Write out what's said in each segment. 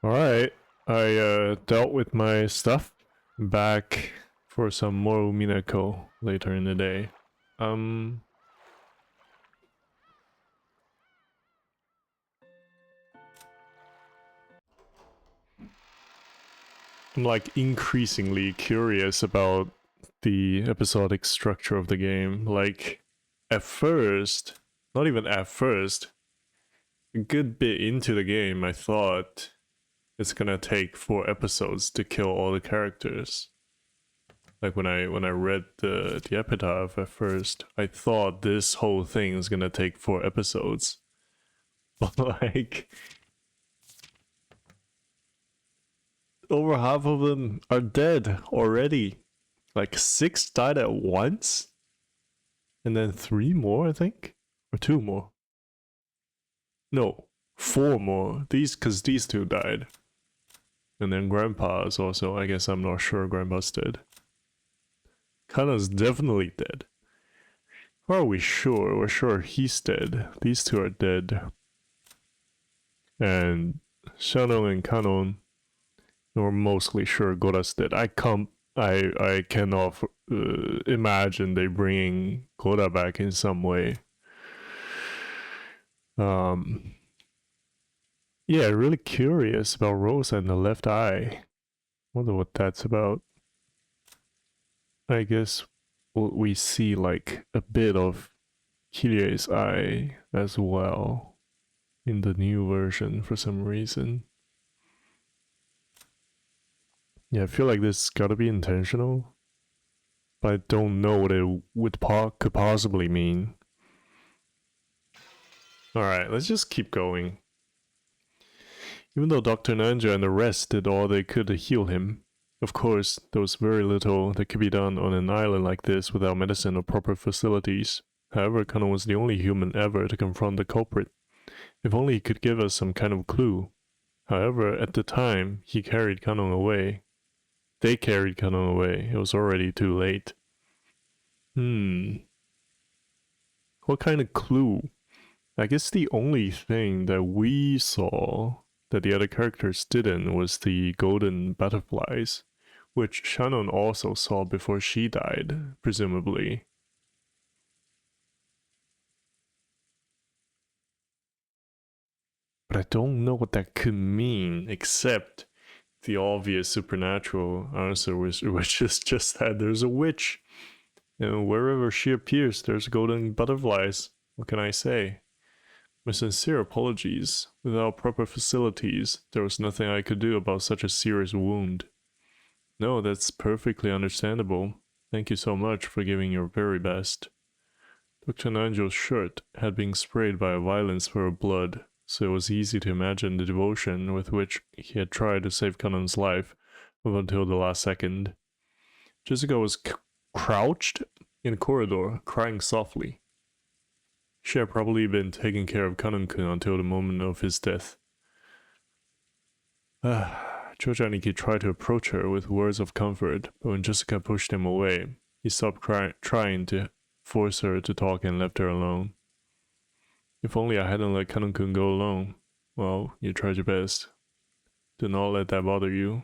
Alright, I dealt with my stuff. Back for some more Umineko later in the day. I'm like increasingly curious about the episodic structure of the game. Like, at first, not even at first, a good bit into the game, I thought it's gonna take 4 episodes to kill all the characters. Like when I read the epitaph at first, I thought this whole thing is gonna take 4 episodes. But like over half of them are dead already. Like 6 died at once? And then 3 more, I think? Or 2 more. No, 4 more. Cause these 2 died. And then Grandpa's also, I guess I'm not sure Grandpa's dead. Kana's definitely dead. Or are we sure? We're sure he's dead. These 2 are dead. And Shannon and Kanon, we're mostly sure Gora's dead. I cannot imagine they bringing Gora back in some way. Yeah, really curious about Rosa and the left eye. Wonder what that's about. I guess we see like a bit of Kirie's eye as well in the new version for some reason. Yeah, I feel like this gotta be intentional, but I don't know what it could possibly mean. Alright, let's just keep going. Even though Dr. Nanja and the rest did all they could to heal him, of course, there was very little that could be done on an island like this without medicine or proper facilities. However, Kanon was the only human ever to confront the culprit. If only he could give us some kind of clue. However, at the time, he carried Kanon away. They carried Kanon away. It was already too late. What kind of clue? I guess the only thing that we saw that the other characters didn't was the golden butterflies, which Shannon also saw before she died, presumably. But I don't know what that could mean, except the obvious supernatural answer, which is just that there's a witch. And wherever she appears, there's golden butterflies. What can I say? My sincere apologies. Without proper facilities, there was nothing I could do about such a serious wound. No, that's perfectly understandable. Thank you so much for giving your very best. Dr. Nanjo's shirt had been sprayed by a violent spur of blood, so it was easy to imagine the devotion with which he had tried to save Kanon's life up until the last second. Jessica was crouched in a corridor, crying softly. She had probably been taking care of Kanon-kun until the moment of his death. Chojaniki tried to approach her with words of comfort, but when Jessica pushed him away, he stopped trying to force her to talk and left her alone. If only I hadn't let Kanon-kun go alone. Well, you tried your best. Do not let that bother you.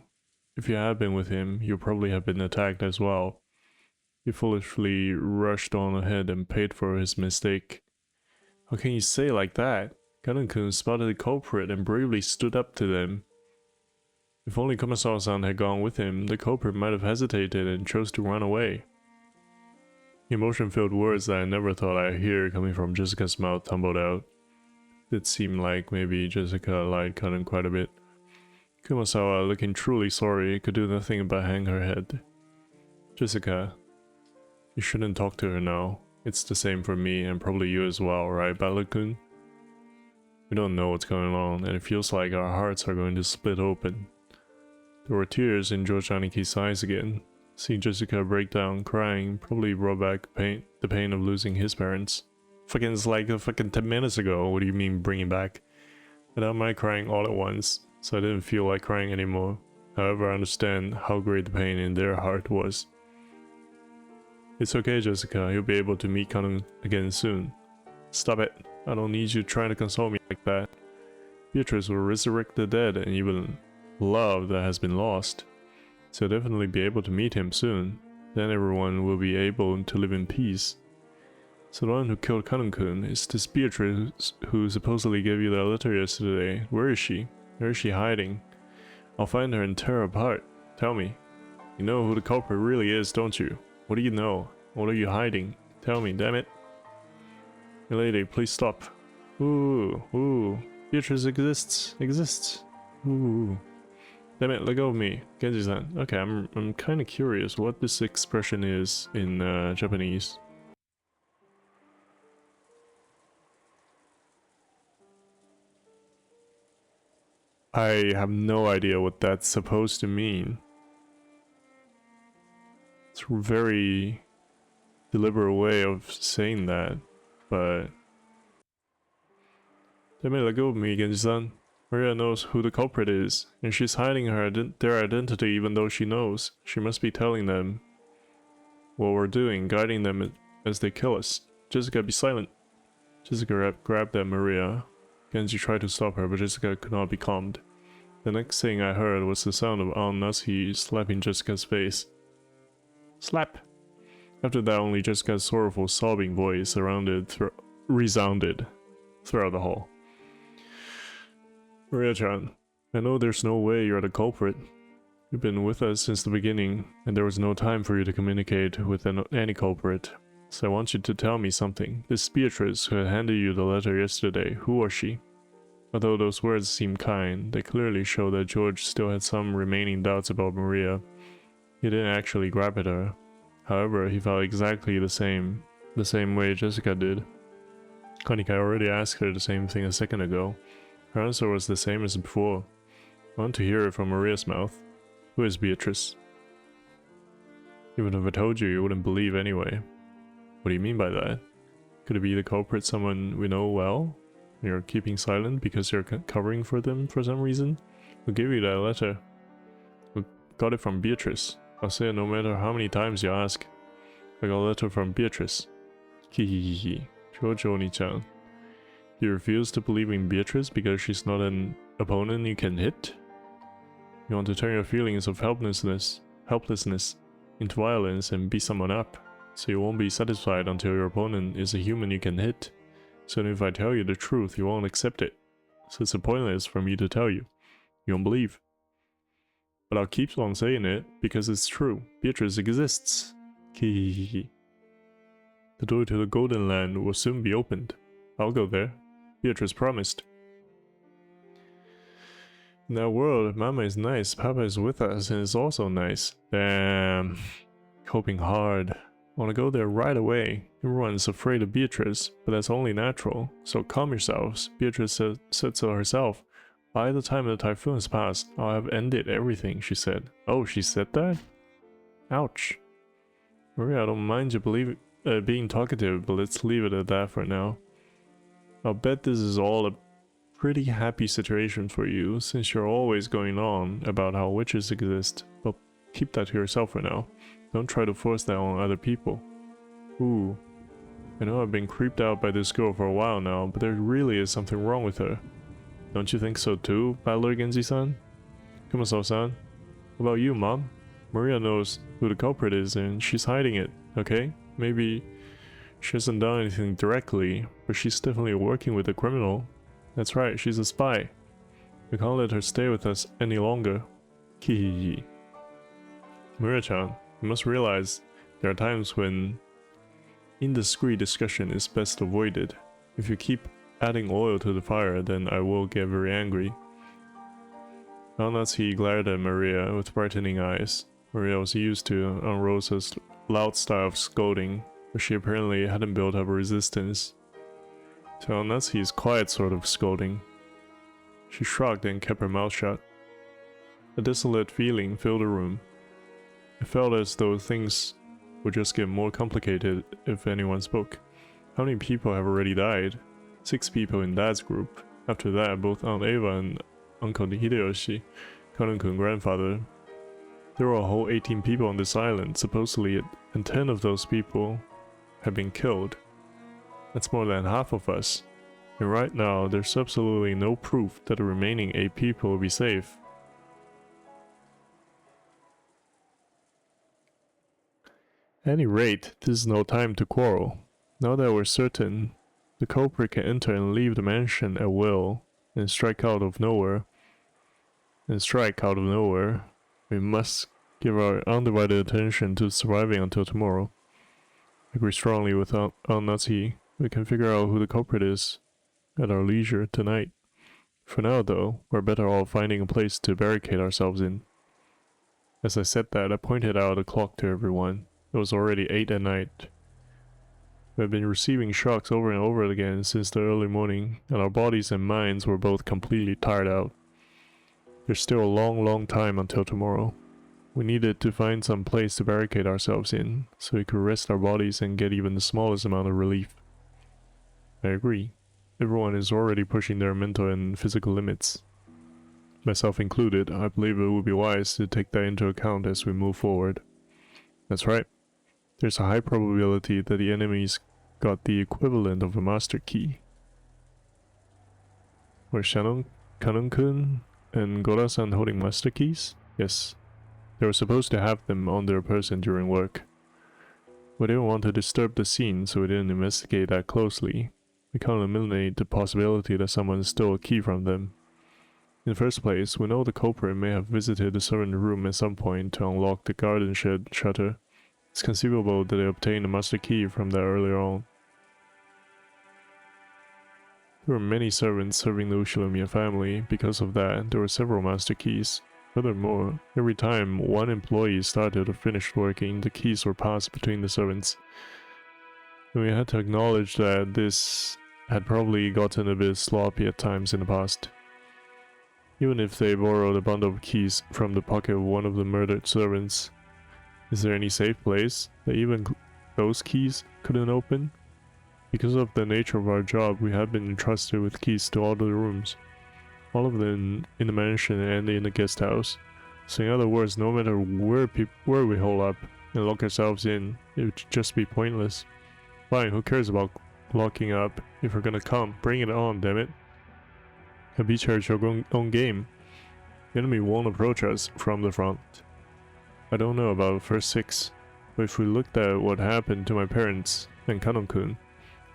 If you had been with him, you probably have been attacked as well. He foolishly rushed on ahead and paid for his mistake. How can you say like that? Kanon-kun spotted the culprit and bravely stood up to them. If only Komasawa-san had gone with him, the culprit might have hesitated and chose to run away. Emotion-filled words that I never thought I'd hear coming from Jessica's mouth tumbled out. It seemed like maybe Jessica lied Kanon quite a bit. Kumasawa, looking truly sorry, could do nothing but hang her head. Jessica, you shouldn't talk to her now. It's the same for me and probably you as well, right, Bala-kun? We don't know what's going on, and it feels like our hearts are going to split open. There were tears in Jojaniki's eyes again. Seeing Jessica break down, crying, probably brought back the pain of losing his parents. It's like 10 minutes ago, what do you mean bringing back? Without my crying all at once, so I didn't feel like crying anymore. However, I understand how great the pain in their heart was. It's okay, Jessica, you'll be able to meet Kanon again soon. Stop it, I don't need you trying to console me like that. Beatrice will resurrect the dead and even love that has been lost. So definitely be able to meet him soon. Then everyone will be able to live in peace. So the one who killed Kanun-kun is this Beatrice who supposedly gave you that letter yesterday. Where is she? Where is she hiding? I'll find her and tear her apart. Tell me. You know who the culprit really is, don't you? What do you know? What are you hiding? Tell me, damn it. Milady, please stop. Ooh. Beatrice exists. Ooh. Damn it, let go of me. Genji-san. Okay, I'm kind of curious what this expression is in Japanese. I have no idea what that's supposed to mean. It's a very deliberate way of saying that, but... Damn it, let go of me, Genji-san. Maria knows who the culprit is, and she's hiding their identity even though she knows. She must be telling them what we're doing, guiding them as they kill us. Jessica, be silent. Jessica grabbed at Maria. Genji tried to stop her, but Jessica could not be calmed. The next thing I heard was the sound of Natsuki slapping Jessica's face. Slap! After that, only Jessica's sorrowful sobbing voice resounded throughout the hall. Maria-chan, I know there's no way you're the culprit. You've been with us since the beginning, and there was no time for you to communicate with any culprit. So I want you to tell me something. This Beatrice who had handed you the letter yesterday, who was she? Although those words seem kind, they clearly show that George still had some remaining doubts about Maria. He didn't actually grab at her. However, he felt exactly the same way Jessica did. Konika already asked her the same thing a second ago. Her answer was the same as before. I want to hear it from Maria's mouth. Who is Beatrice? Even if I told you, you wouldn't believe anyway. What do you mean by that? Could it be the culprit someone we know well? You're keeping silent because you're covering for them for some reason? Who gave you that letter? We got it from Beatrice. I'll say it no matter how many times you ask. I got a letter from Beatrice. Kihihihihi. Jojo Oni-chan. You refuse to believe in Beatrice because she's not an opponent you can hit? You want to turn your feelings of helplessness into violence and beat someone up, so you won't be satisfied until your opponent is a human you can hit. So if I tell you the truth, you won't accept it. So it's pointless for me to tell you. You won't believe. But I'll keep on saying it because it's true. Beatrice exists. Kihihihi. The door to the Golden Land will soon be opened. I'll go there. Beatrice promised. In that world, Mama is nice, Papa is with us, and is also nice. Damn. Hoping hard. Wanna go there right away. Everyone's afraid of Beatrice, but that's only natural. So calm yourselves. Beatrice said so herself. By the time the typhoon has passed, I'll have ended everything, she said. Oh, she said that? Ouch. Maria, I don't mind you being talkative, but let's leave it at that for now. I'll bet this is all a pretty happy situation for you, since you're always going on about how witches exist, but keep that to yourself for now. Don't try to force that on other people. Ooh. I know I've been creeped out by this girl for a while now, but there really is something wrong with her. Don't you think so too, Battler Genji-san? Kumaso-san? What about you, Mom? Maria knows who the culprit is and she's hiding it, okay? Maybe she hasn't done anything directly, but she's definitely working with a criminal. That's right, she's a spy. We can't let her stay with us any longer. Kihihihi. Maria-chan, you must realize there are times when indiscreet discussion is best avoided. If you keep adding oil to the fire, then I will get very angry. Natsuki glared at Maria with brightening eyes. Maria was used to Aunt Rosa's loud style of scolding, but she apparently hadn't built up a resistance to Natsuki's quiet sort of scolding. She shrugged and kept her mouth shut. A desolate feeling filled the room. It felt as though things would just get more complicated if anyone spoke. How many people have already died? 6 people in Dad's group. After that, both Aunt Eva and Uncle Hideyoshi, Kanun-kun grandfather. There were a whole 18 people on this island, supposedly, and 10 of those people have been killed. That's more than half of us. And right now, there's absolutely no proof that the remaining 8 people will be safe. At any rate, this is no time to quarrel. Now that we're certain the culprit can enter and leave the mansion at will and strike out of nowhere, we must give our undivided attention to surviving until tomorrow. I agree strongly with Al-Nazi. We can figure out who the culprit is at our leisure tonight. For now, though, we're better off finding a place to barricade ourselves in. As I said that, I pointed out a clock to everyone. It was already 8 at night. We had been receiving shocks over and over again since the early morning, and our bodies and minds were both completely tired out. There's still a long time until tomorrow. We needed to find some place to barricade ourselves in, so we could rest our bodies and get even the smallest amount of relief. I agree. Everyone is already pushing their mental and physical limits. Myself included, I believe it would be wise to take that into account as we move forward. That's right. There's a high probability that the enemies got the equivalent of a master key. Were Kanon-kun and Gora-san holding master keys? Yes. They were supposed to have them on their person during work. We didn't want to disturb the scene, so we didn't investigate that closely. We can't eliminate the possibility that someone stole a key from them. In the first place, we know the culprit may have visited the servant room at some point to unlock the garden shed shutter. It's conceivable that they obtained a master key from there earlier on. There were many servants serving the Ushinomiya family. Because of that, there were several master keys. Furthermore, every time one employee started or finished working, the keys were passed between the servants. And we had to acknowledge that this had probably gotten a bit sloppy at times in the past. Even if they borrowed a bundle of keys from the pocket of one of the murdered servants, is there any safe place that even those keys couldn't open? Because of the nature of our job, we had been entrusted with keys to all the rooms. All of them in the mansion and in the guest house. So in other words, no matter where we hole up and lock ourselves in, it would just be pointless. Fine, who cares about locking up? If we're gonna come, bring it on, damn it. And be charged your own game. The enemy won't approach us from the front. I don't know about first 6, but if we looked at what happened to my parents and Kanon-kun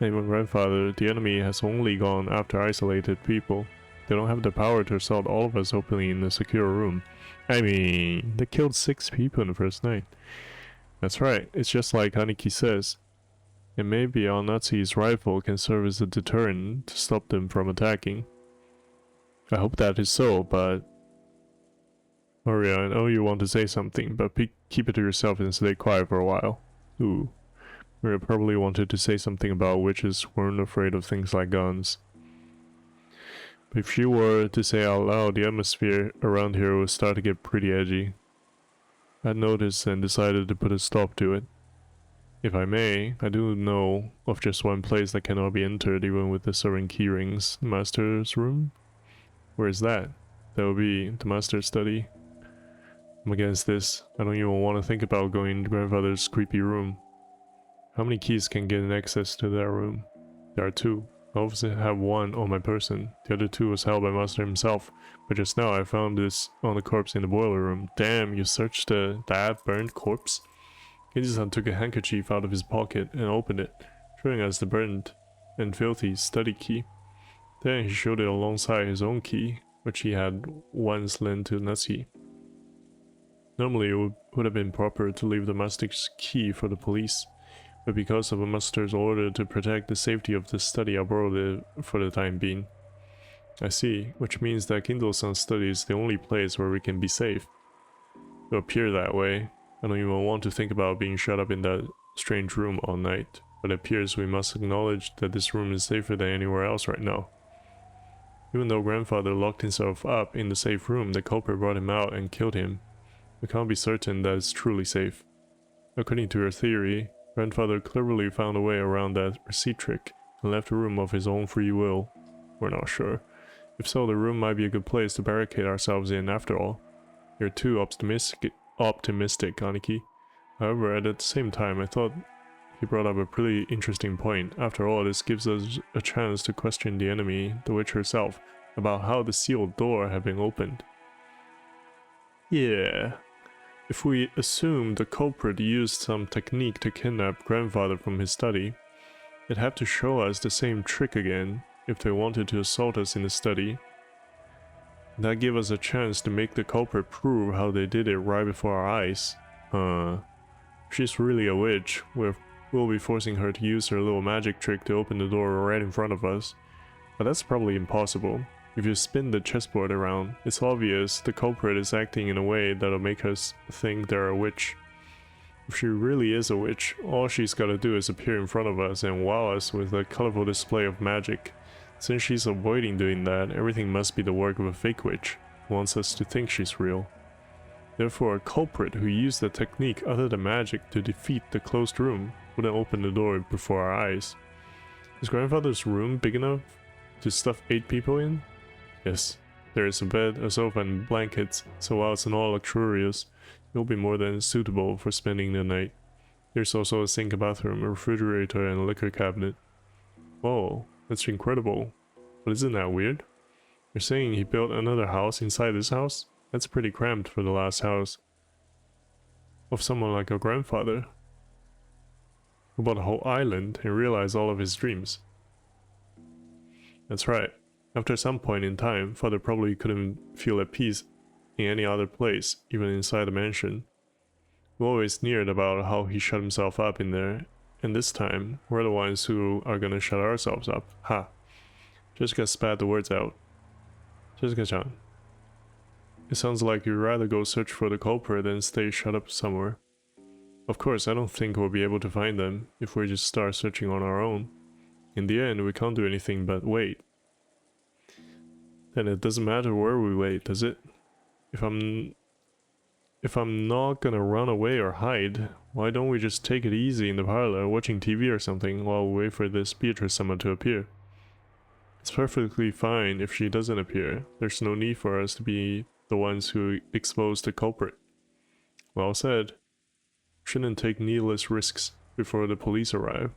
and my grandfather, the enemy has only gone after isolated people. They don't have the power to assault all of us openly in a secure room. I mean, they killed 6 people in the first night. That's right, it's just like Haniki says. And maybe Al-Nazi's rifle can serve as a deterrent to stop them from attacking. I hope that is so, but... Maria, I know you want to say something, but keep it to yourself and stay quiet for a while. Ooh. Maria probably wanted to say something about witches weren't afraid of things like guns. But if she were to say out loud, the atmosphere around here would start to get pretty edgy. I noticed and decided to put a stop to it. If I may, I do know of just one place that cannot be entered even with the servant key rings. The master's room? Where is that? That would be the master's study. I'm against this. I don't even want to think about going to grandfather's creepy room. How many keys can get access to that room? There are 2. I obviously have one on my person. The other 2 was held by master himself. But just now I found this on the corpse in the boiler room. Damn, you searched that burned corpse? Kiji-san took a handkerchief out of his pocket and opened it, showing us the burned and filthy study key. Then he showed it alongside his own key, which he had once lent to Natsuki. Normally it would have been proper to leave the master's key for the police, but because of a master's order to protect the safety of the study, I borrowed it for the time being. I see, which means that Kindle-san's study is the only place where we can be safe. It will appear that way. I don't even want to think about being shut up in that strange room all night, but it appears we must acknowledge that this room is safer than anywhere else right now. Even though grandfather locked himself up in the safe room, the culprit brought him out and killed him. We can't be certain that it's truly safe. According to your theory, grandfather cleverly found a way around that receipt trick and left the room of his own free will. We're not sure. If so, the room might be a good place to barricade ourselves in after all. You're too optimistic, Aniki. However, at the same time, I thought he brought up a pretty interesting point. After all, this gives us a chance to question the enemy, the witch herself, about how the sealed door had been opened. Yeah. If we assume the culprit used some technique to kidnap grandfather from his study, they'd have to show us the same trick again if they wanted to assault us in the study. That gave us a chance to make the culprit prove how they did it right before our eyes. If she's really a witch, we'll be forcing her to use her little magic trick to open the door right in front of us. But that's probably impossible. If you spin the chessboard around, it's obvious the culprit is acting in a way that'll make us think they're a witch. If she really is a witch, all she's gotta do is appear in front of us and wow us with a colorful display of magic. Since she's avoiding doing that, everything must be the work of a fake witch who wants us to think she's real. Therefore, a culprit who used a technique other than magic to defeat the closed room wouldn't open the door before our eyes. Is grandfather's room big enough to stuff 8 people in? Yes. There is a bed, a sofa and blankets, so while it's not luxurious, it will be more than suitable for spending the night. There's also a sink, a bathroom, a refrigerator and a liquor cabinet. Whoa, that's incredible. But isn't that weird? You're saying he built another house inside this house? That's pretty cramped for the last house of someone like your grandfather, who bought a whole island and realized all of his dreams. That's right. After some point in time, father probably couldn't feel at peace in any other place, even inside the mansion. We always sneered about how he shut himself up in there, and this time, we're the ones who are gonna shut ourselves up. Ha! Jessica spat the words out. Jessica-chan, it sounds like you'd rather go search for the culprit than stay shut up somewhere. Of course, I don't think we'll be able to find them if we just start searching on our own. In the end, we can't do anything but wait. Then it doesn't matter where we wait, does it? If I'm not gonna run away or hide, why don't we just take it easy in the parlor, watching TV or something, while we wait for this Beatrice-sama to appear? It's perfectly fine if she doesn't appear. There's no need for us to be the ones who expose the culprit. Well said. Shouldn't take needless risks before the police arrive.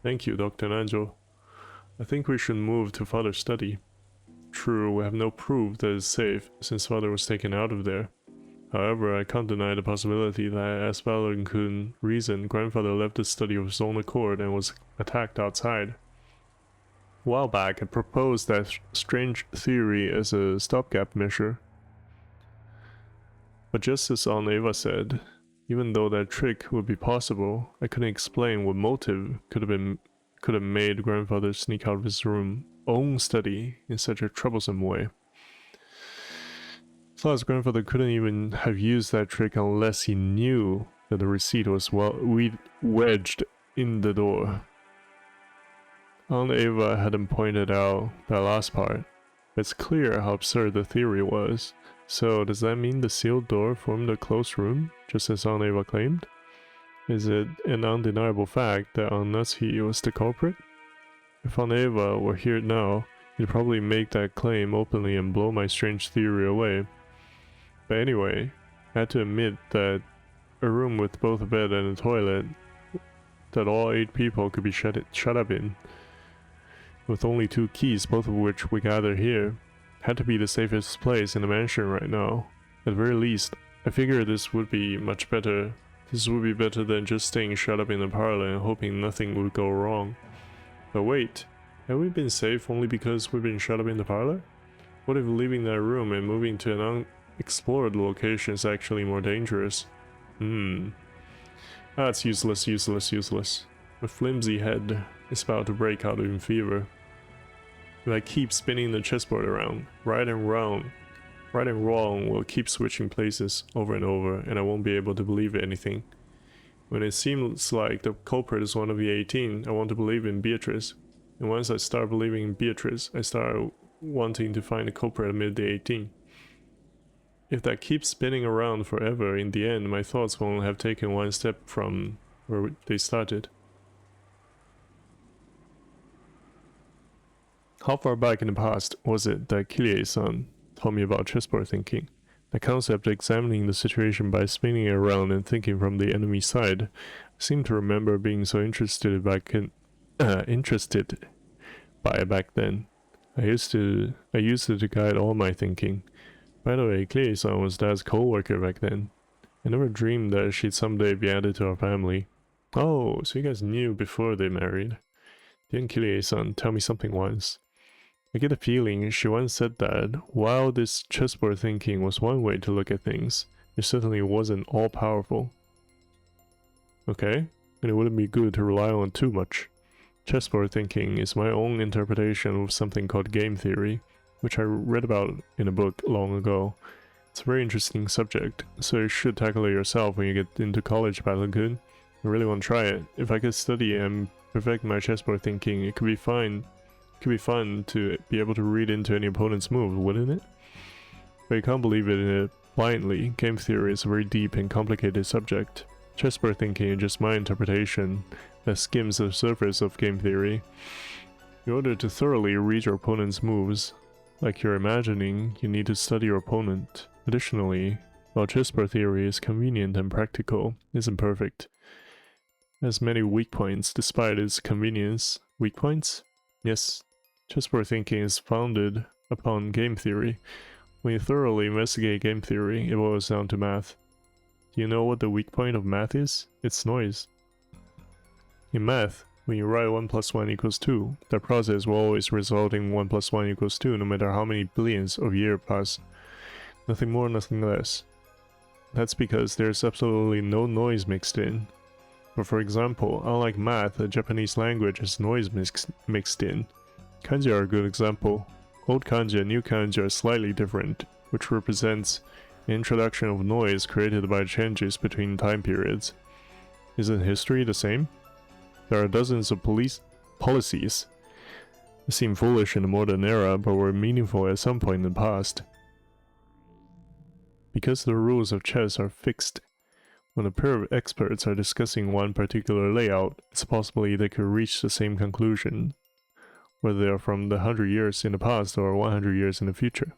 Thank you, Dr. Nanjo. I think we should move to father's study. True, we have no proof that it's safe, since father was taken out of there. However, I can't deny the possibility that, as Valorant-kun reasoned, grandfather left the study of his own accord and was attacked outside. A while back, I proposed that strange theory as a stopgap measure. But just as Aunt Eva said, even though that trick would be possible, I couldn't explain what motive could have made grandfather sneak out of his own study in such a troublesome way. Plus, grandfather couldn't even have used that trick unless he knew that the receipt was wedged in the door. Aunt Eva hadn't pointed out that last part. It's clear how absurd the theory was. So, does that mean the sealed door formed a closed room, just as Aunt Eva claimed? Is it an undeniable fact that Aunt Natsuhi was the culprit? If Aunt Eva were here now, he'd probably make that claim openly and blow my strange theory away. But anyway, I had to admit that a room with both a bed and a toilet that all 8 people could be shut up in, with only 2 keys, both of which we gather here, had to be the safest place in the mansion right now. At the very least, I figured this would be much better. This would be better than just staying shut up in the parlor and hoping nothing would go wrong. But wait, have we been safe only because we've been shut up in the parlor? What if leaving that room and moving to an unexplored location is actually more dangerous? That's useless. My flimsy head is about to break out in fever. If I keep spinning the chessboard around, right and wrong will keep switching places over and over, and I won't be able to believe anything. When it seems like the culprit is one of the 18, I want to believe in Beatrice. And once I start believing in Beatrice, I start wanting to find the culprit amid the 18. If that keeps spinning around forever, in the end, my thoughts won't have taken one step from where they started. How far back in the past was it that Kirie-san told me about chessboard thinking? The concept of examining the situation by spinning it around and thinking from the enemy side. I seem to remember being so interested by it back then. I used it to guide all my thinking. By the way, Kirie-san was Dad's co-worker back then. I never dreamed that she'd someday be added to our family. Oh, so you guys knew before they married. Didn't Kirie-san tell me something once? I get a feeling she once said that while this chessboard thinking was one way to look at things, it certainly wasn't all-powerful. Okay, and it wouldn't be good to rely on too much. Chessboard thinking is my own interpretation of something called game theory, which I read about in a book long ago. It's a very interesting subject, so you should tackle it yourself when you get into college, Battlegood. I really want to try it. If I could study and perfect my chessboard thinking, it could be fun. It could be fun to be able to read into any opponent's move, wouldn't it? But you can't believe it blindly. Game theory is a very deep and complicated subject. Chessboard thinking is just my interpretation that skims the surface of game theory. In order to thoroughly read your opponent's moves, like you're imagining, you need to study your opponent. Additionally, while chessboard theory is convenient and practical, it isn't perfect. It has many weak points despite its convenience. Weak points? Yes. Chessboard thinking is founded upon game theory. When you thoroughly investigate game theory, it boils down to math. Do you know what the weak point of math is? It's noise. In math, when you write 1 + 1 = 2, that process will always result in 1 + 1 = 2 no matter how many billions of years pass. Nothing more, nothing less. That's because there's absolutely no noise mixed in. But for example, unlike math, the Japanese language has noise mixed in. Kanji are a good example. Old kanji and new kanji are slightly different, which represents the introduction of noise created by changes between time periods. Isn't history the same? There are dozens of policies that seem foolish in the modern era but were meaningful at some point in the past. Because the rules of chess are fixed, when a pair of experts are discussing one particular layout, it's possible they could reach the same conclusion, whether they are from the 100 years in the past or 100 years in the future.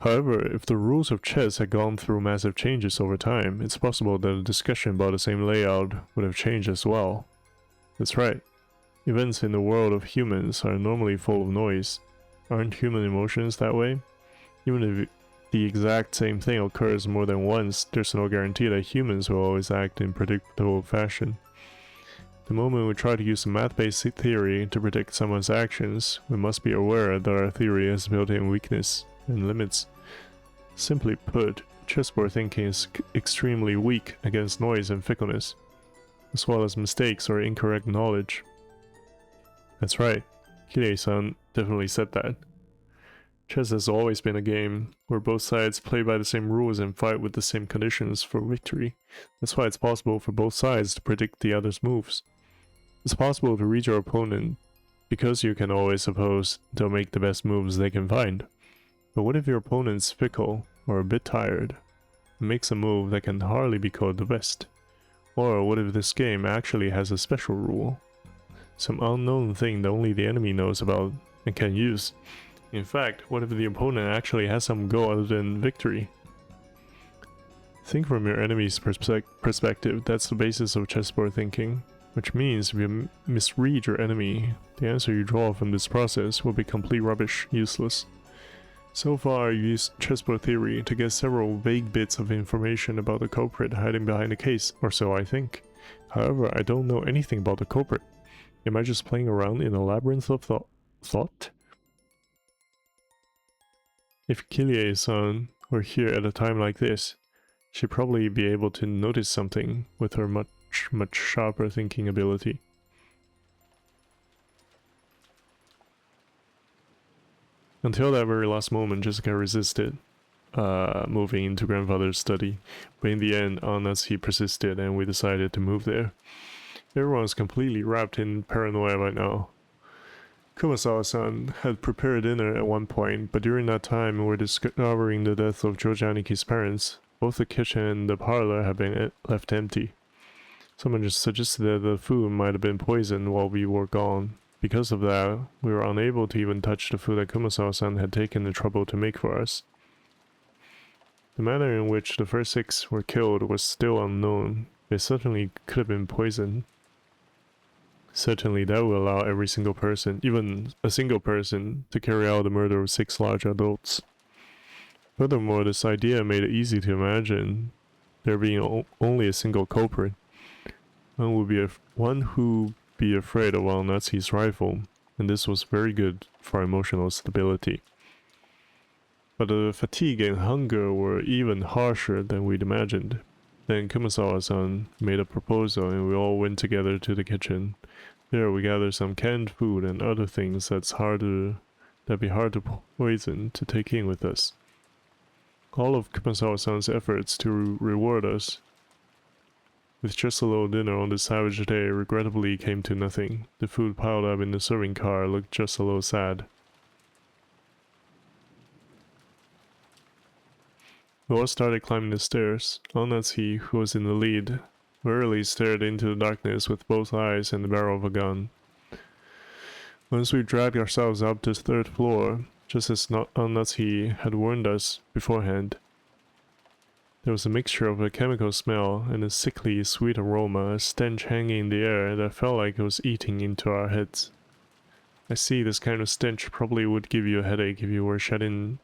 However, if the rules of chess had gone through massive changes over time, it's possible that a discussion about the same layout would have changed as well. That's right. Events in the world of humans are normally full of noise. Aren't human emotions that way? Even if the exact same thing occurs more than once, there's no guarantee that humans will always act in predictable fashion. The moment we try to use a math-based theory to predict someone's actions, we must be aware that our theory has built-in weakness and limits. Simply put, chessboard thinking is extremely weak against noise and fickleness, as well as mistakes or incorrect knowledge. That's right, Kirie-san definitely said that. Chess has always been a game where both sides play by the same rules and fight with the same conditions for victory. That's why it's possible for both sides to predict the other's moves. It's possible to read your opponent because you can always suppose they'll make the best moves they can find. But what if your opponent's fickle or a bit tired and makes a move that can hardly be called the best? Or what if this game actually has a special rule? Some unknown thing that only the enemy knows about and can use. In fact, what if the opponent actually has some goal other than victory? Think from your enemy's perspective. That's the basis of chessboard thinking. Which means if you misread your enemy, the answer you draw from this process will be complete rubbish, useless. So far, I used chessboard theory to get several vague bits of information about the culprit hiding behind the case, or so I think. However, I don't know anything about the culprit. Am I just playing around in a labyrinth of thought? If Kirie-san were here at a time like this, she'd probably be able to notice something with her much sharper thinking ability. Until that very last moment, Jessica resisted moving into grandfather's study, but in the end, he persisted and we decided to move there. Everyone's completely wrapped in paranoia right now. Kumasawa-san had prepared dinner at one point, but during that time we were discovering the death of Jojaniki's parents. Both the kitchen and the parlor had been left empty. Someone just suggested that the food might have been poisoned while we were gone. Because of that, we were unable to even touch the food that Kumasawa-san had taken the trouble to make for us. The manner in which the first 6 were killed was still unknown. They certainly could have been poisoned. Certainly that will allow every single person, even a single person, to carry out the murder of 6 large adults. Furthermore, this idea made it easy to imagine there being only a single culprit. One who be afraid of Al-Nazi's rifle, and this was very good for emotional stability. But the fatigue and hunger were even harsher than we'd imagined. Then Kumasawa-san made a proposal and we all went together to the kitchen. There we gathered some canned food and other things that'd be hard to poison to take in with us. All of Kumasawa-san's efforts to reward us with just a little dinner on this savage day regrettably came to nothing. The food piled up in the serving car looked just a little sad. We all started climbing the stairs. Al-Nazi, who was in the lead, wearily stared into the darkness with both eyes and the barrel of a gun. Once we dragged ourselves up to the third floor, just as Al-Nazi had warned us beforehand, there was a mixture of a chemical smell and a sickly sweet aroma, a stench hanging in the air that felt like it was eating into our heads. I see this kind of stench probably would give you a headache if you were shut in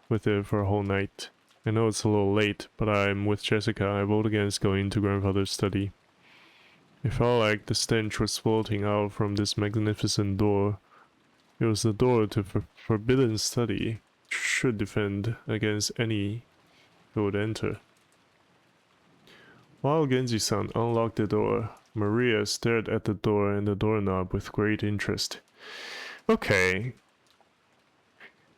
with it for a whole night. I know it's a little late, but I'm with Jessica. I vote against going to grandfather's study. It felt like the stench was floating out from this magnificent door. It was the door to forbidden study, should defend against any who would enter. While Genji-san unlocked the door, Maria stared at the door and the doorknob with great interest. Okay.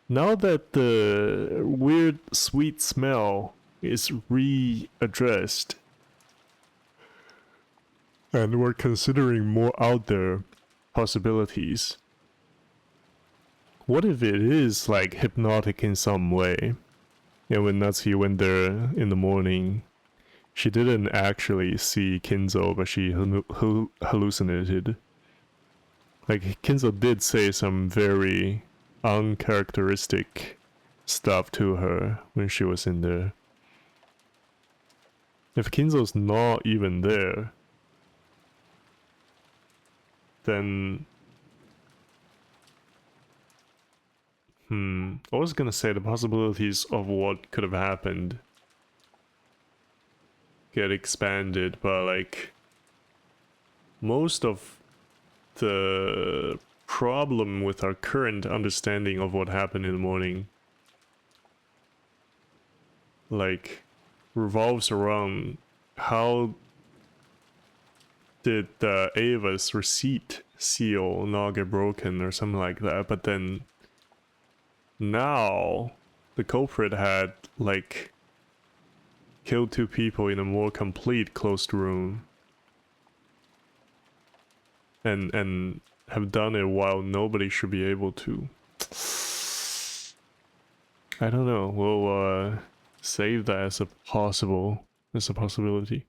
Now that the weird sweet smell is readdressed, and we're considering more out there possibilities, what if it is like hypnotic in some way? And when Natsuki went there in the morning, she didn't actually see Kinzo, but she hallucinated. Like, Kinzo did say some very uncharacteristic stuff to her when she was in there. If Kinzo's not even there, then I was gonna say the possibilities of what could have happened get expanded, but like most of the problem with our current understanding of what happened in the morning like revolves around how did Ava's receipt seal not get broken or something like that, but then now the culprit had like killed two people in a more complete closed room and have done it while nobody should be able to. I don't know. We'll save that as a possibility.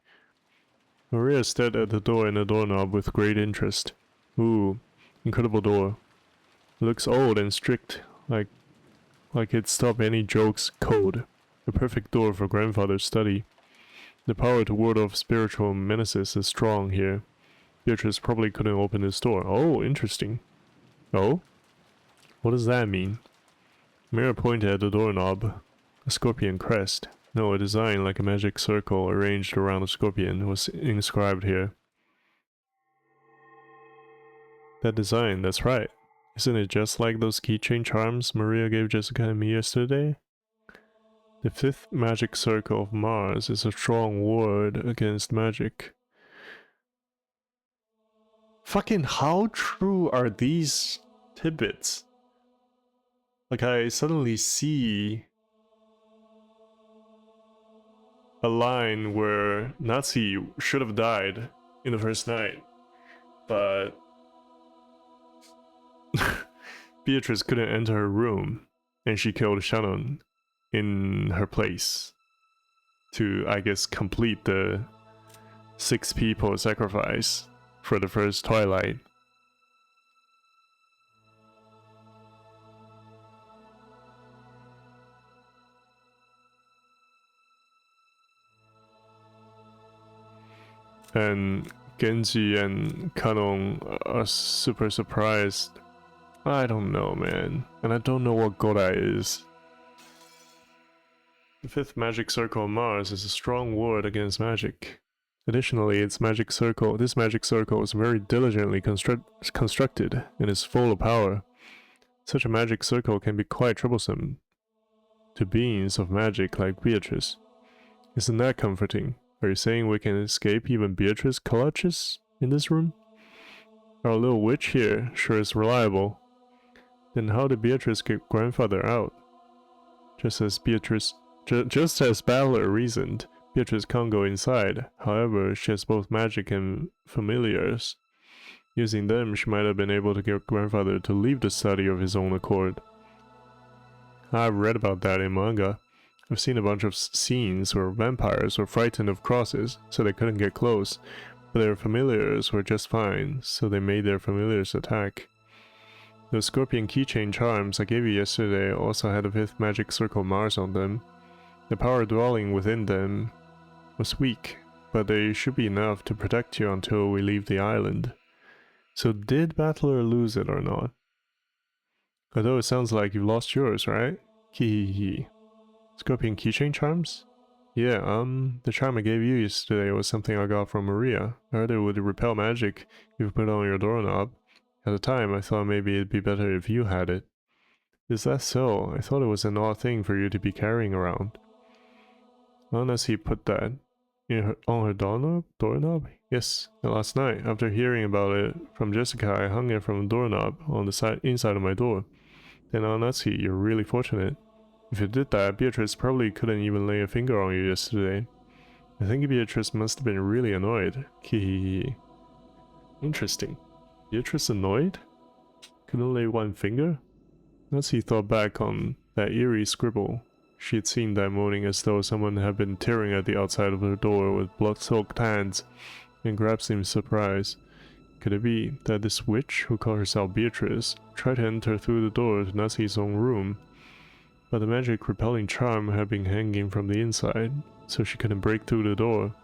Maria stared at the door and the doorknob with great interest. Ooh, incredible door. Looks old and strict, like it'd stop any jokes code. A perfect door for grandfather's study. The power to ward off spiritual menaces is strong here. Beatrice probably couldn't open this door. Oh, interesting. Oh? What does that mean? Mira pointed at the doorknob. A scorpion crest. No, a design like a magic circle arranged around a scorpion was inscribed here. That design, that's right. Isn't it just like those keychain charms Maria gave Jessica and me yesterday? The fifth magic circle of Mars is a strong ward against magic. Fucking how true are these tidbits? Like I suddenly see a line where Nazi should have died in the first night, but Beatrice couldn't enter her room, and she killed Shannon in her place to, I guess, complete the 6 people sacrifice for the first Twilight. And Genji and Kanon are super surprised. I don't know, man. And I don't know what Godai is. The fifth magic circle of Mars is a strong ward against magic. Additionally, this magic circle is very diligently constructed and is full of power. Such a magic circle can be quite troublesome to beings of magic like Beatrice. Isn't that comforting? Are you saying we can escape even Beatrice's clutches in this room? Our little witch here sure is reliable. Then how did Beatrice get grandfather out? Just as Battler reasoned, Beatrice can't go inside. However, she has both magic and familiars. Using them, she might have been able to get grandfather to leave the study of his own accord. I've read about that in manga. I've seen a bunch of scenes where vampires were frightened of crosses, so they couldn't get close, but their familiars were just fine, so they made their familiars attack. Those scorpion keychain charms I gave you yesterday also had a fifth magic circle Mars on them. The power dwelling within them was weak, but they should be enough to protect you until we leave the island. So did Battler lose it or not? Although it sounds like you lost yours, right? Kihihihi. Scorpion keychain charms? Yeah, the charm I gave you yesterday was something I got from Maria. I heard it would repel magic if you put it on your doorknob. At the time, I thought maybe it'd be better if you had it. Is that so? I thought it was an odd thing for you to be carrying around. Unless he put that on her doorknob? Yes, and last night, after hearing about it from Jessica, I hung it from a doorknob on the inside of my door. Then Anatsi, you're really fortunate. If you did that, Beatrice probably couldn't even lay a finger on you yesterday. I think Beatrice must have been really annoyed. Kihihihi. Interesting. Beatrice annoyed? Couldn't lay one finger? Nancy thought back on that eerie scribble she had seen that morning, as though someone had been tearing at the outside of her door with blood-soaked hands, and grasped in surprise. Could it be that this witch, who called herself Beatrice, tried to enter through the door to Nancy's own room? But the magic repelling charm had been hanging from the inside, so she couldn't break through the door.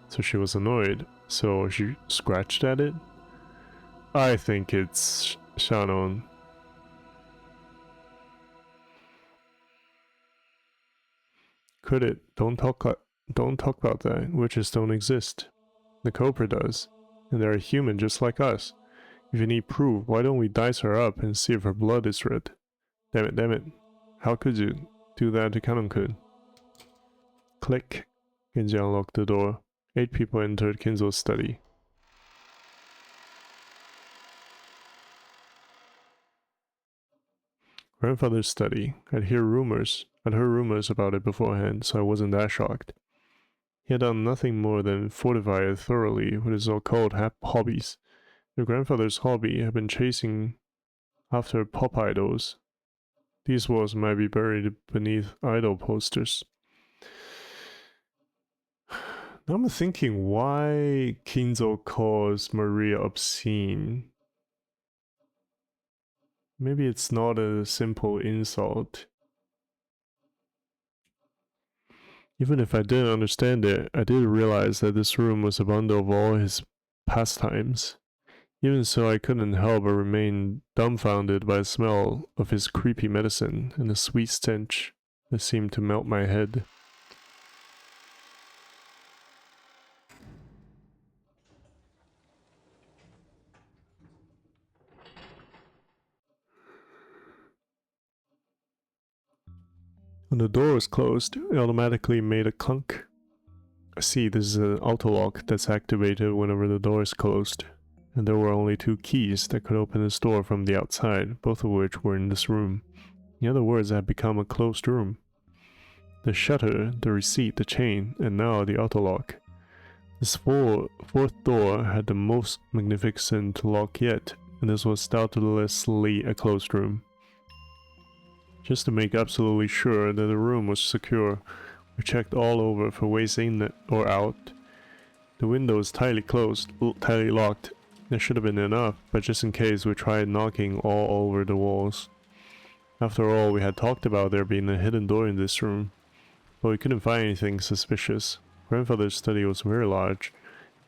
So she was annoyed, so she scratched at it? I think it's Shannon. Could it? Don't talk about that. Witches don't exist. The Cobra does. And they're a human just like us. If you need proof, why don't we dice her up and see if her blood is red? Damn it. How could you do that to Kanon-kun? Click. Genji unlocked the door. 8 people entered Kinzo's study. Grandfather's study. I'd heard rumors about it beforehand, so I wasn't that shocked. He had done nothing more than fortify it thoroughly with his occult hobbies. Your grandfather's hobby had been chasing after pop idols. These walls might be buried beneath idol posters. Now I'm thinking why Kinzo calls Maria obscene. Maybe it's not a simple insult. Even if I didn't understand it, I did realize that this room was a bundle of all his pastimes. Even so, I couldn't help but remain dumbfounded by the smell of his creepy medicine and the sweet stench that seemed to melt my head. When the door was closed, it automatically made a clunk. See, this is an auto lock that's activated whenever the door is closed, and there were only 2 keys that could open this door from the outside, both of which were in this room. In other words, it had become a closed room. The shutter, the receipt, the chain, and now the auto lock. This fourth door had the most magnificent lock yet, and this was doubtlessly a closed room. Just to make absolutely sure that the room was secure, we checked all over for ways in or out. The window was tightly locked. There should have been enough, but just in case, we tried knocking all over the walls. After all, we had talked about there being a hidden door in this room, but we couldn't find anything suspicious. Grandfather's study was very large.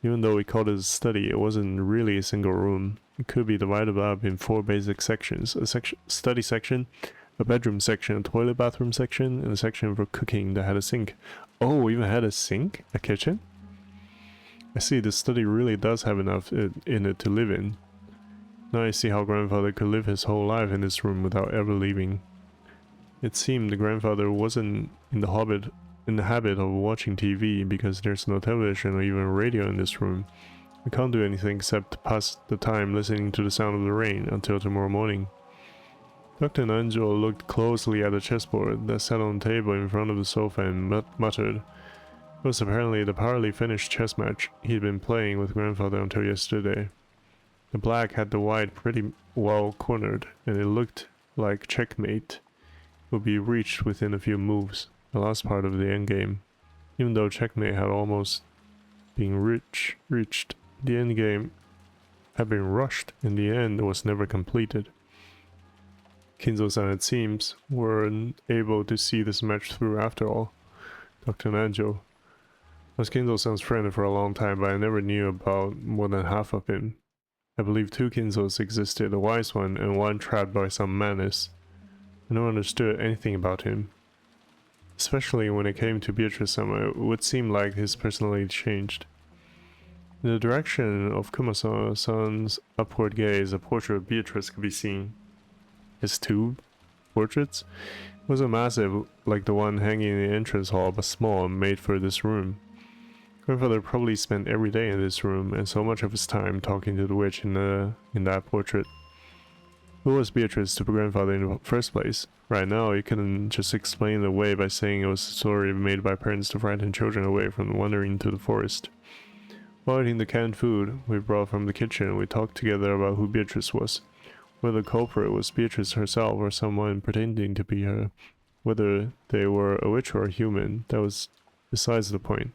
Even though we called it a study, it wasn't really a single room. It could be divided up in 4 basic sections: a study section, a bedroom section, a toilet bathroom section, and a section for cooking that had a sink. Oh, we even had a sink? A kitchen? I see, the study really does have enough in it to live in. Now I see how grandfather could live his whole life in this room without ever leaving. It seemed the grandfather wasn't in the habit of watching TV because there's no television or even radio in this room. We can't do anything except pass the time listening to the sound of the rain until tomorrow morning. Dr. Nanjo looked closely at the chessboard that sat on the table in front of the sofa and muttered. It was apparently the partly finished chess match he'd been playing with grandfather until yesterday. The black had the white pretty well cornered, and it looked like checkmate would be reached within a few moves, the last part of the endgame. Even though checkmate had almost been reached, the endgame had been rushed, and the end was never completed. Kinzo-san, it seems, weren't able to see this match through after all. Dr. Nanjo. I was Kinzo-san's friend for a long time, but I never knew about more than half of him. I believe two Kinzos existed, a wise one and one trapped by some madness. I never understood anything about him. Especially when it came to Beatrice-sama, it would seem like his personality changed. In the direction of Kumasawa-san's upward gaze, a portrait of Beatrice could be seen. His two portraits wasn't massive like the one hanging in the entrance hall, but small and made for this room. Grandfather probably spent every day in this room and so much of his time talking to the witch in that portrait. Who was Beatrice to grandfather in the first place? Right now, you couldn't just explain it away by saying it was a story made by parents to frighten children away from wandering to the forest. While eating the canned food we brought from the kitchen, we talked together about who Beatrice was. Whether the culprit was Beatrice herself or someone pretending to be her. Whether they were a witch or a human, that was besides the point.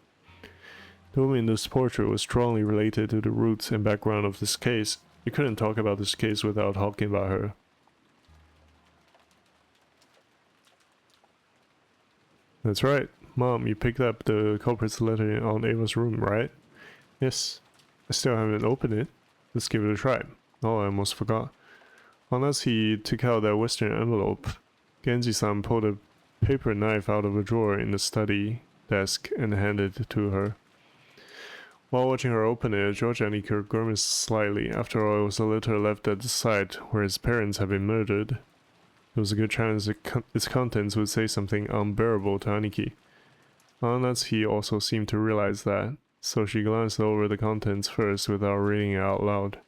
The woman in this portrait was strongly related to the roots and background of this case. You couldn't talk about this case without talking about her. That's right. Mom, you picked up the culprit's letter on Ava's room, right? Yes. I still haven't opened it. Let's give it a try. Oh, I almost forgot. Unless he took out that western envelope, Genji-san pulled a paper knife out of a drawer in the study desk and handed it to her. While watching her open it, George and Ikura grimaced slightly. After all, it was a letter left at the site where his parents had been murdered. There was a good chance its contents would say something unbearable to Aniki. Unless he also seemed to realize that, so she glanced over the contents first without reading it out loud.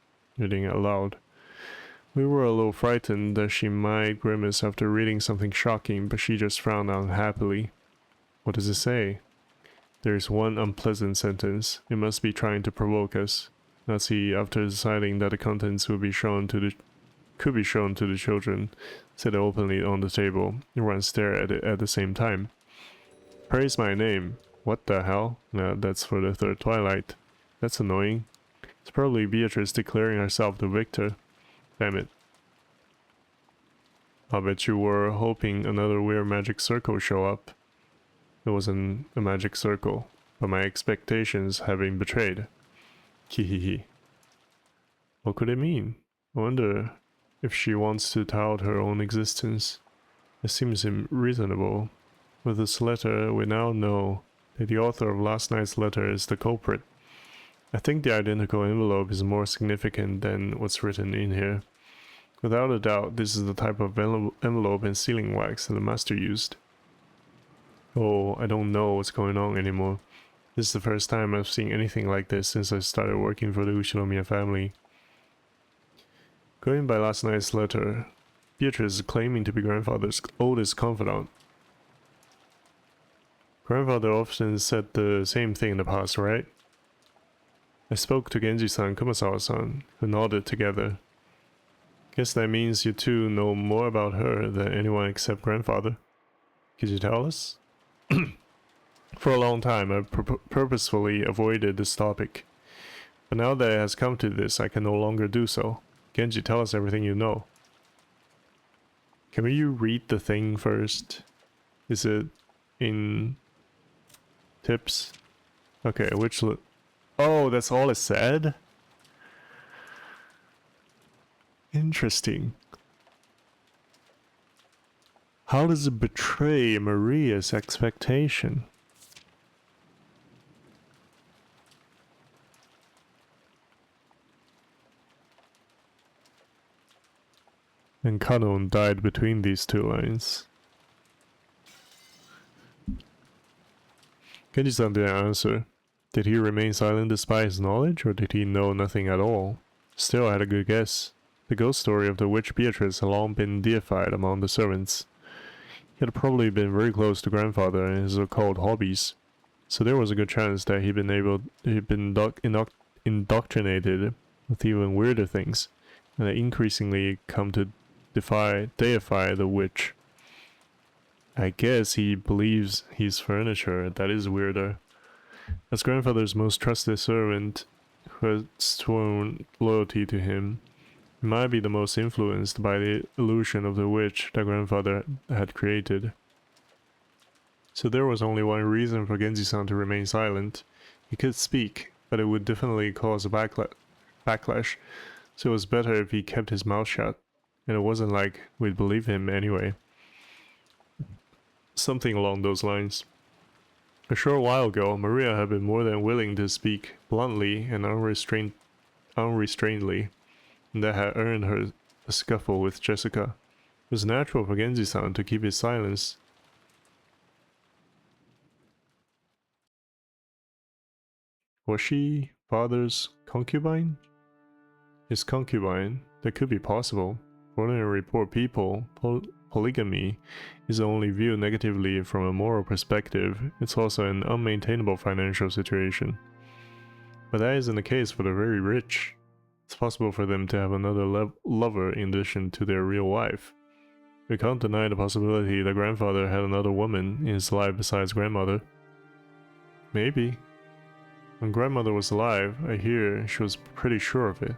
We were a little frightened that she might grimace after reading something shocking, but she just frowned unhappily. What does it say? There's one unpleasant sentence. It must be trying to provoke us. Natsu, after deciding that the contents could be shown to the children, set it openly on the table. Everyone stared at it at the same time. Praise my name. What the hell? That's for the third twilight. That's annoying. It's probably Beatrice declaring herself the victor. Damn it. I'll bet you were hoping another weird magic circle show up. It wasn't a magic circle, but my expectations have been betrayed. Kihihihi. What could it mean? I wonder if she wants to tout her own existence. It seems reasonable. With this letter, we now know that the author of last night's letter is the culprit. I think the identical envelope is more significant than what's written in here. Without a doubt, this is the type of envelope and sealing wax that the master used. Oh, I don't know what's going on anymore. This is the first time I've seen anything like this since I started working for the Ushinomiya family. Going by last night's letter, Beatrice is claiming to be grandfather's oldest confidant. Grandfather often said the same thing in the past, right? I spoke to Genji-san and Kumasawa-san, who nodded together. Guess that means you two know more about her than anyone except grandfather. Could you tell us? For a long time, I purposefully avoided this topic. But now that it has come to this, I can no longer do so. Genji, tell us everything you know. Can you read the thing first? Is it in tips? Okay, oh, that's all it said? Interesting. How does it betray Maria's expectation? And Kanon died between these two lines. Genji-san didn't answer. Did he remain silent despite his knowledge, or did he know nothing at all? Still, I had a good guess. The ghost story of the witch Beatrice had long been deified among the servants. He had probably been very close to grandfather and his occult hobbies, so there was a good chance that he'd been indoctrinated with even weirder things, and had increasingly come to deify the witch. I guess he believes he's furniture. That is weirder. As grandfather's most trusted servant, who has sworn loyalty to him, he might be the most influenced by the illusion of the witch that grandfather had created. So there was only one reason for Genji-san to remain silent. He could speak, but it would definitely cause a backlash, so it was better if he kept his mouth shut, and it wasn't like we'd believe him anyway. Something along those lines. A short while ago, Maria had been more than willing to speak bluntly and unrestrainedly, and that had earned her a scuffle with Jessica. It was natural for Genji-san to keep his silence. Was she father's concubine? His concubine? That could be possible. For ordinary poor people, polygamy is only viewed negatively from a moral perspective. It's also an unmaintainable financial situation. But that isn't the case for the very rich. It's possible for them to have another lover in addition to their real wife. We can't deny the possibility that grandfather had another woman in his life besides grandmother. Maybe. When grandmother was alive, I hear she was pretty sure of it.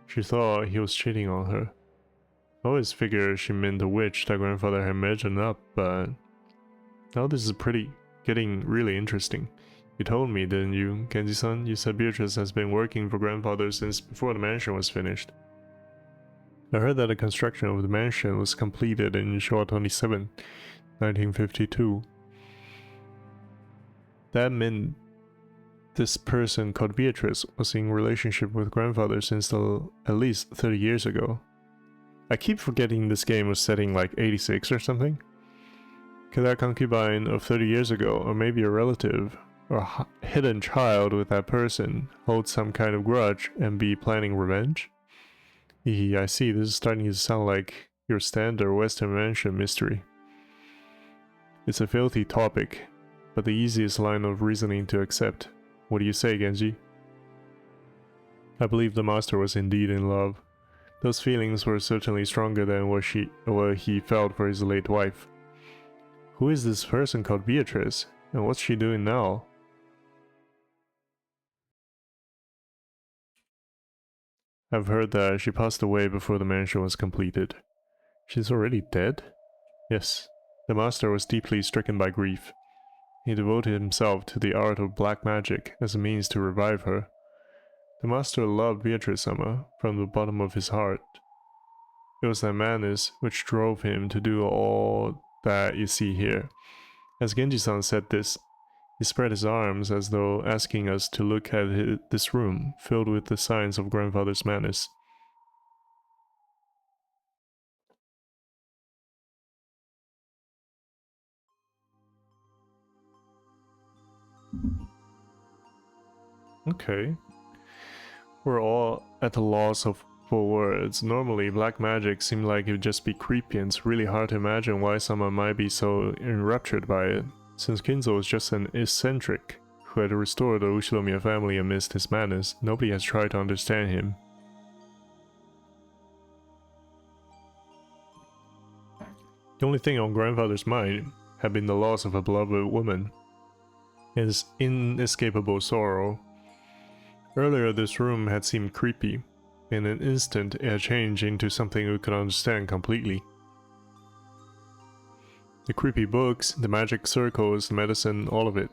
She thought he was cheating on her. I always figured she meant the witch that grandfather had measured up, but now this is getting really interesting. You told me, didn't you, Genji-san? You said Beatrice has been working for grandfather since before the mansion was finished. I heard that the construction of the mansion was completed in Showa 27, 1952. That meant this person called Beatrice was in relationship with grandfather since at least 30 years ago. I keep forgetting this game was setting like 86 or something. Could that concubine of 30 years ago, or maybe a relative, or a hidden child with that person, hold some kind of grudge and be planning revenge? I see, this is starting to sound like your standard Western mansion mystery. It's a filthy topic, but the easiest line of reasoning to accept. What do you say, Genji? I believe the master was indeed in love. Those feelings were certainly stronger than what he felt for his late wife. Who is this person called Beatrice, and what's she doing now? I've heard that she passed away before the mansion was completed. She's already dead? Yes. The master was deeply stricken by grief. He devoted himself to the art of black magic as a means to revive her. The master loved Beatrice-sama from the bottom of his heart. It was that madness which drove him to do all that you see here. As Genji-san said this, he spread his arms as though asking us to look at this room filled with the signs of grandfather's madness. Okay. We're all at a loss for words. Normally, black magic seemed like it would just be creepy, and it's really hard to imagine why someone might be so enraptured by it. Since Kinzo was just an eccentric who had restored the Ushinomiya family amidst his madness, nobody has tried to understand him. The only thing on grandfather's mind had been the loss of a beloved woman, his inescapable sorrow. Earlier this room had seemed creepy. In an instant it had changed into something we could understand completely. The creepy books, the magic circles, the medicine, all of it.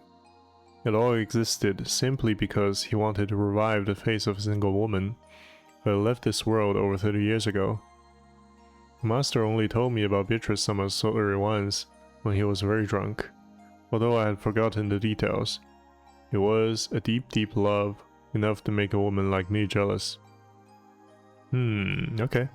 It all existed simply because he wanted to revive the face of a single woman who had left this world over 30 years ago. The master only told me about Beatrice-sama story once, when he was very drunk, although I had forgotten the details. It was a deep, deep love, enough to make a woman like me jealous. Okay.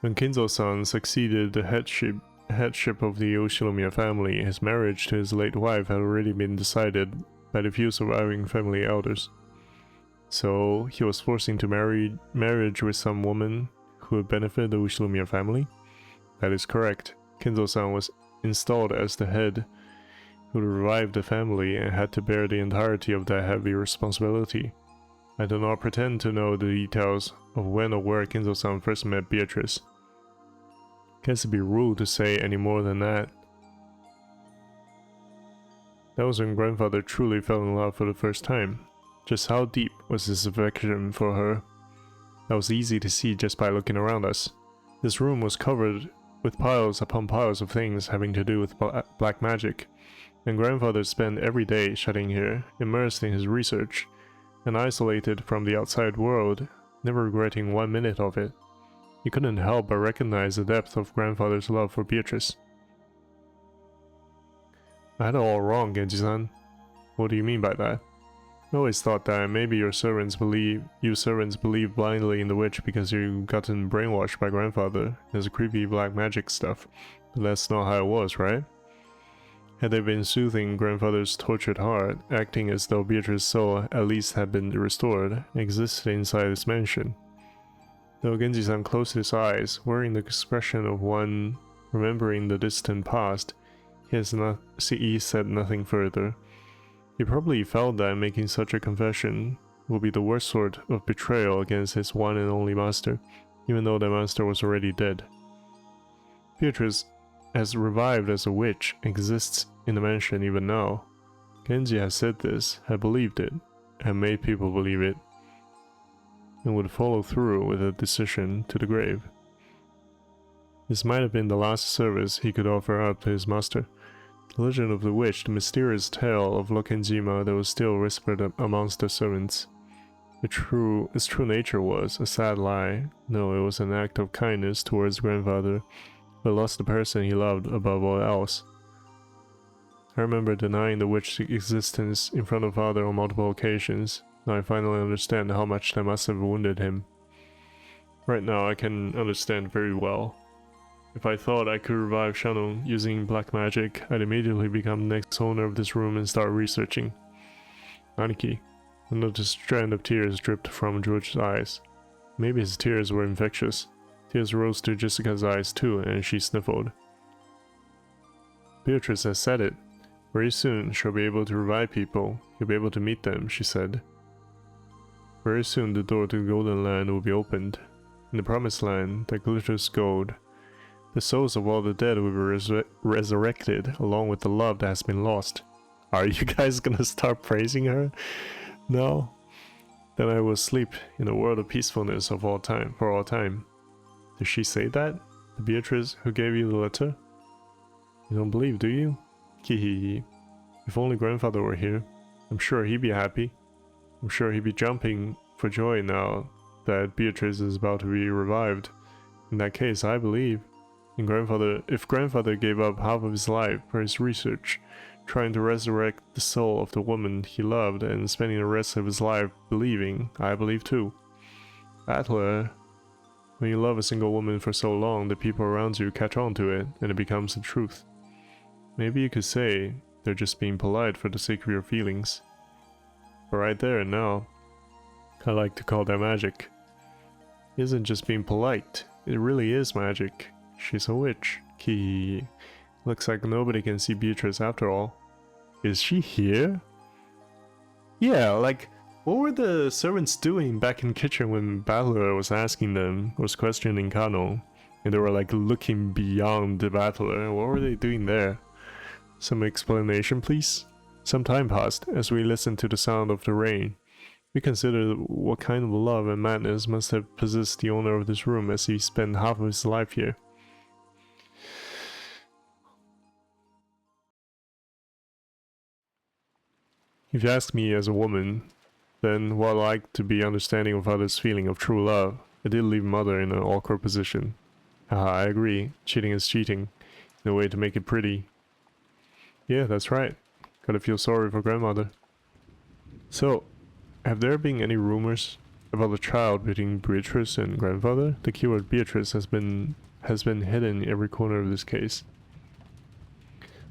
When Kinzo-san succeeded the headship of the Yoshinomiya family, his marriage to his late wife had already been decided by the few surviving family elders. So he was forced into marriage with some woman who would benefit the Yoshinomiya family? That is correct. Kinzo-san was installed as the head who would revive the family and had to bear the entirety of that heavy responsibility. I do not pretend to know the details of when or where Kinzo-san first met Beatrice. Guess it'd be rude to say any more than that. That was when grandfather truly fell in love for the first time. Just how deep was his affection for her? That was easy to see just by looking around us. This room was covered with piles upon piles of things having to do with black magic, and grandfather spent every day shutting here, immersed in his research, and isolated from the outside world, never regretting 1 minute of it. You couldn't help but recognize the depth of grandfather's love for Beatrice. I had it all wrong, Genji-san. What do you mean by that? I always thought that maybe you servants believe blindly in the witch because you've gotten brainwashed by grandfather and his creepy black magic stuff, but that's not how it was, right? Had they been soothing grandfather's tortured heart, acting as though Beatrice's soul at least had been restored, existed inside this mansion. Though Genji-san closed his eyes, wearing the expression of one remembering the distant past, he said nothing further. He probably felt that making such a confession would be the worst sort of betrayal against his one and only master, even though the master was already dead. Beatrice, as revived as a witch, exists in the mansion even now. Genji has said this, had believed it, had made people believe it, and would follow through with a decision to the grave. This might have been the last service he could offer up to his master. The legend of the witch, the mysterious tale of Lokenjima that was still whispered amongst the servants. Its true nature was a sad lie. No, it was an act of kindness towards grandfather, but lost the person he loved above all else. I remember denying the witch's existence in front of father on multiple occasions. Now I finally understand how much that must have wounded him. Right now I can understand very well. If I thought I could revive Shannon using black magic, I'd immediately become the next owner of this room and start researching. Aniki. Another strand of tears dripped from George's eyes. Maybe his tears were infectious. Tears rose to Jessica's eyes too, and she sniffled. Beatrice has said it. Very soon she'll be able to revive people. You'll be able to meet them, she said. Very soon the door to the Golden Land will be opened. In the Promised Land that glitters gold, the souls of all the dead will be resurrected, along with the love that has been lost. Are you guys gonna start praising her? No? Then I will sleep in a world of peacefulness for all time. Did she say that? The Beatrice who gave you the letter? You don't believe, do you? Kihihihi. If only grandfather were here. I'm sure he'd be happy. I'm sure he'd be jumping for joy now that Beatrice is about to be revived. In that case, I believe. If grandfather gave up half of his life for his research, trying to resurrect the soul of the woman he loved and spending the rest of his life believing, I believe too. Battler, when you love a single woman for so long, the people around you catch on to it, and it becomes the truth. Maybe you could say they're just being polite for the sake of your feelings. But right there and now, I like to call that magic. It isn't just being polite, it really is magic. She's a witch. Kihihihi. Looks like nobody can see Beatrice after all. Is she here? Yeah, like, what were the servants doing back in kitchen when Battler was questioning Kano? And they were like looking beyond the Battler. What were they doing there? Some explanation, please? Some time passed as we listened to the sound of the rain. We considered what kind of love and madness must have possessed the owner of this room as he spent half of his life here. If you ask me as a woman, then while I like to be understanding of others' feeling of true love, I did leave mother in an awkward position. I agree. Cheating is cheating. No way to make it pretty. Yeah, that's right. Gotta feel sorry for grandmother. So, have there been any rumors about the child between Beatrice and grandfather? The keyword Beatrice has been hidden in every corner of this case.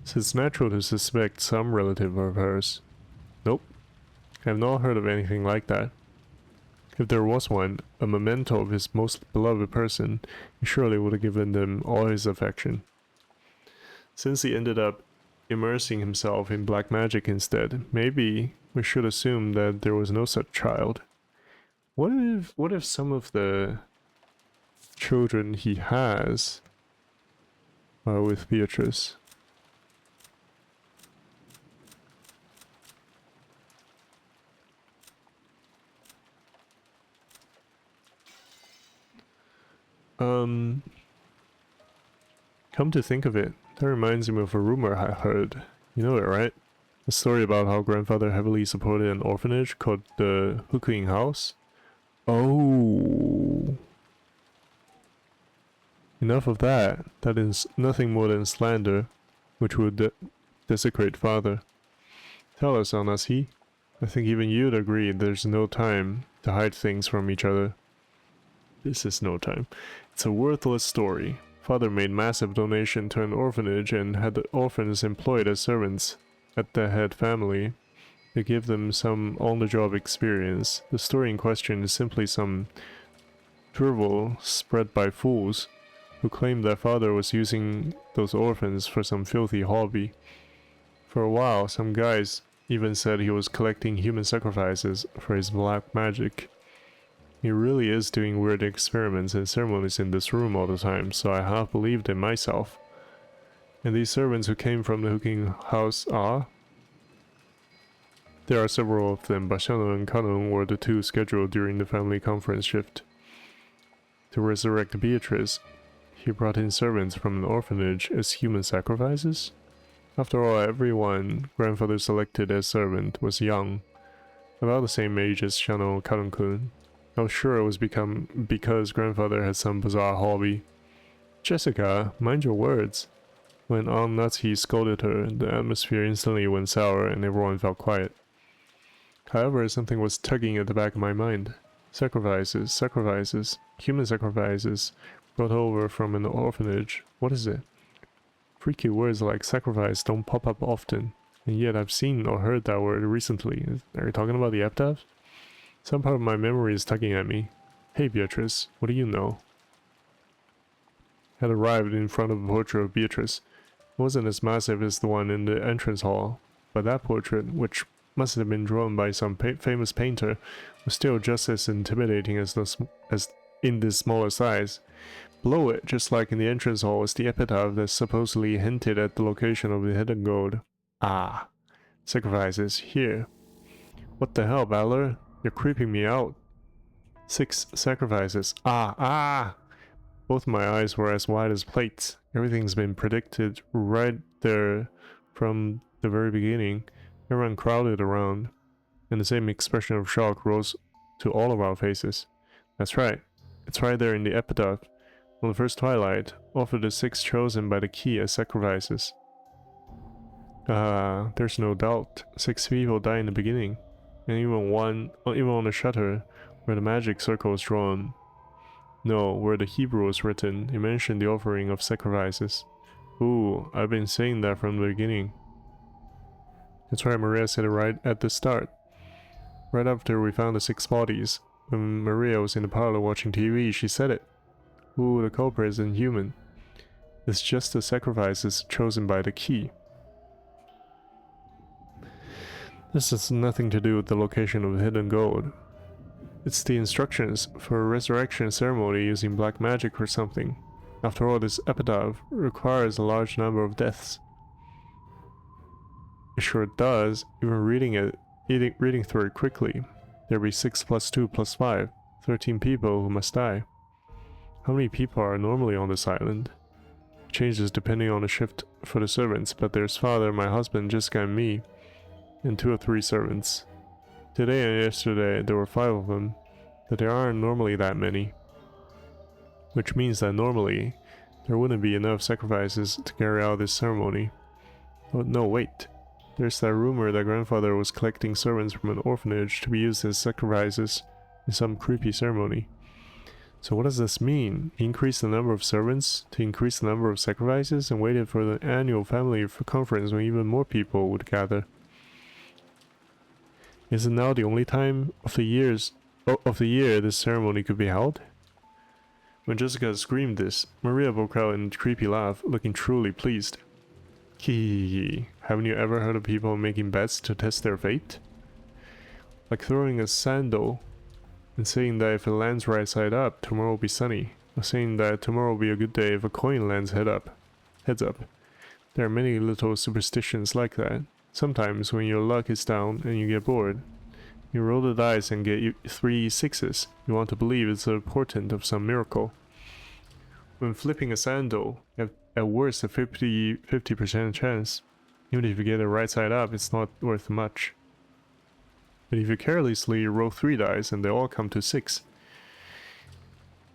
So it's natural to suspect some relative of hers. Nope. I have not heard of anything like that. If there was one, a memento of his most beloved person, he surely would have given them all his affection. Since he ended up immersing himself in black magic instead, maybe we should assume that there was no such child. What if some of the children he has are with Beatrice? Come to think of it, that reminds me of a rumor I heard. You know it, right? A story about how grandfather heavily supported an orphanage called the Hooking House. Oh. Enough of that. That is nothing more than slander, which would desecrate father. Tell us, Anasi. I think even you'd agree there's no time to hide things from each other. This is no time. It's a worthless story. Father made massive donation to an orphanage and had the orphans employed as servants at the head family to give them some on-the-job experience. The story in question is simply some drivel spread by fools who claimed their father was using those orphans for some filthy hobby. For a while, some guys even said he was collecting human sacrifices for his black magic. He really is doing weird experiments and ceremonies in this room all the time, so I half believed it myself. And these servants who came from the Hooking House are? There are several of them, but Shannon and Kanon were the two scheduled during the family conference shift. To resurrect Beatrice, he brought in servants from an orphanage as human sacrifices? After all, everyone grandfather selected as servant was young, about the same age as Shannon and Kanon-kun. I was sure it was because grandfather had some bizarre hobby. Jessica, mind your words. When Aunt Natsu scolded her, the atmosphere instantly went sour and everyone felt quiet. However, something was tugging at the back of my mind. Sacrifices, human sacrifices, brought over from an orphanage. What is it? Freaky words like sacrifice don't pop up often, and yet I've seen or heard that word recently. Are you talking about the epitaph? Some part of my memory is tugging at me. Hey Beatrice, what do you know? Had arrived in front of a portrait of Beatrice. It wasn't as massive as the one in the entrance hall, but that portrait, which must have been drawn by some famous painter, was still just as intimidating as in this smaller size. Below it, just like in the entrance hall, was the epitaph that supposedly hinted at the location of the hidden gold. Ah, sacrifices here. What the hell, Valor? You're creeping me out. 6 sacrifices. Ah! Both my eyes were as wide as plates. Everything's been predicted right there from the very beginning. Everyone crowded around, and the same expression of shock rose to all of our faces. That's right. It's right there in the epitaph. On the first twilight, offer the 6 chosen by the key as sacrifices. There's no doubt. 6 people die in the beginning. And even on the shutter, where the magic circle is drawn. No, where the Hebrew is written, it mentioned the offering of sacrifices. Ooh, I've been saying that from the beginning. That's right, Maria said it right at the start. Right after we found the 6 bodies. When Maria was in the parlor watching TV, she said it. Ooh, the culprit isn't human. It's just the sacrifices chosen by the key. This has nothing to do with the location of the hidden gold. It's the instructions for a resurrection ceremony using black magic or something. After all, this epitaph requires a large number of deaths. It sure does. Even reading through it quickly, there'll be 6 plus 2 plus 5, 13 people who must die. How many people are normally on this island? It changes depending on the shift for the servants, but there's father, my husband, Jessica and me, and 2 or 3 servants. Today and yesterday there were 5 of them, but there aren't normally that many. Which means that normally, there wouldn't be enough sacrifices to carry out this ceremony. Oh no, wait. There's that rumor that grandfather was collecting servants from an orphanage to be used as sacrifices in some creepy ceremony. So what does this mean? He increased the number of servants to increase the number of sacrifices and waited for the annual family conference when even more people would gather. Is it now the only time of the year this ceremony could be held? When Jessica screamed this, Maria broke out in a creepy laugh, looking truly pleased. Kihihihi, haven't you ever heard of people making bets to test their fate? Like throwing a sandal and saying that if it lands right side up, tomorrow will be sunny, or saying that tomorrow will be a good day if a coin lands heads up. There are many little superstitions like that. Sometimes when your luck is down and you get bored, you roll the dice and get 3 6s. You want to believe it's a portent of some miracle. When flipping a sandal, you have at worst a 50% chance. Even if you get it right side up, it's not worth much. But if you carelessly roll 3 dice and they all come to 6,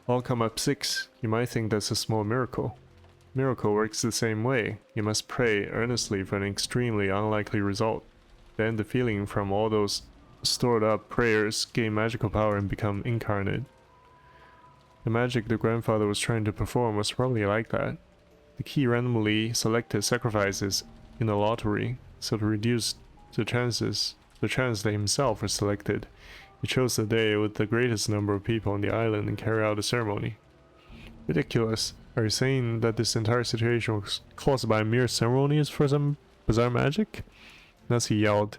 all come up 6, you might think that's a small miracle. Miracle works the same way. You must pray earnestly for an extremely unlikely result. Then the feeling from all those stored up prayers gain magical power and become incarnate. The magic the grandfather was trying to perform was probably like that. The key randomly selected sacrifices in a lottery, so to reduce the chance that himself was selected, he chose the day with the greatest number of people on the island and carried out the ceremony. Ridiculous. Are you saying that this entire situation was caused by mere ceremonies for some bizarre magic? Nancy yelled.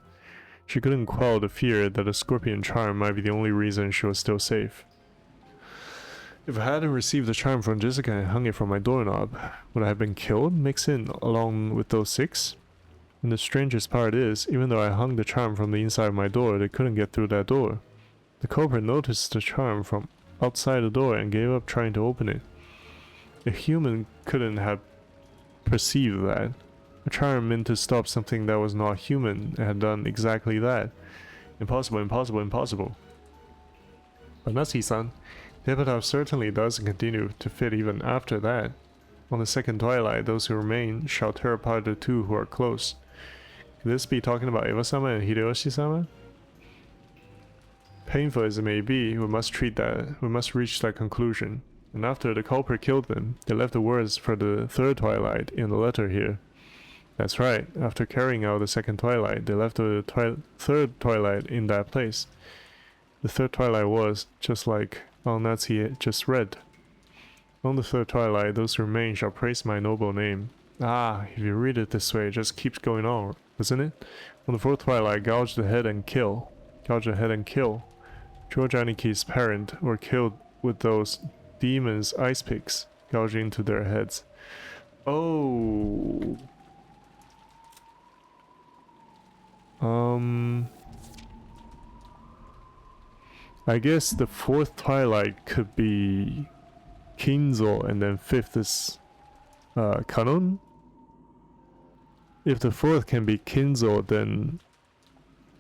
She couldn't quell the fear that a scorpion charm might be the only reason she was still safe. If I hadn't received the charm from Jessica and hung it from my doorknob, would I have been killed mixed in along with those 6? And the strangest part is, even though I hung the charm from the inside of my door, they couldn't get through that door. The culprit noticed the charm from outside the door and gave up trying to open it. A human couldn't have perceived that. A charm meant to stop something that was not human and had done exactly that. Impossible, impossible, impossible. But Natsu-san, the epitaph certainly doesn't continue to fit even after that. On the second twilight, those who remain shall tear apart the 2 who are close. Could this be talking about Eva-sama and Hideyoshi-sama? Painful as it may be, we must reach that conclusion. And after the culprit killed them, they left the words for the third twilight in the letter here. That's right, after carrying out the second twilight, they left the third twilight in that place. The third twilight was, just like Natsu just read. On the third twilight, those who remain shall praise my noble name. Ah, if you read it this way, it just keeps going on, doesn't it? On the fourth twilight, gouge the head and kill. Gouge the head and kill. George Aniki's parents were killed with those demons' ice picks gouging into their heads. Oh. I guess the fourth twilight could be Kinzo and then fifth is Kanon? If the fourth can be Kinzo, then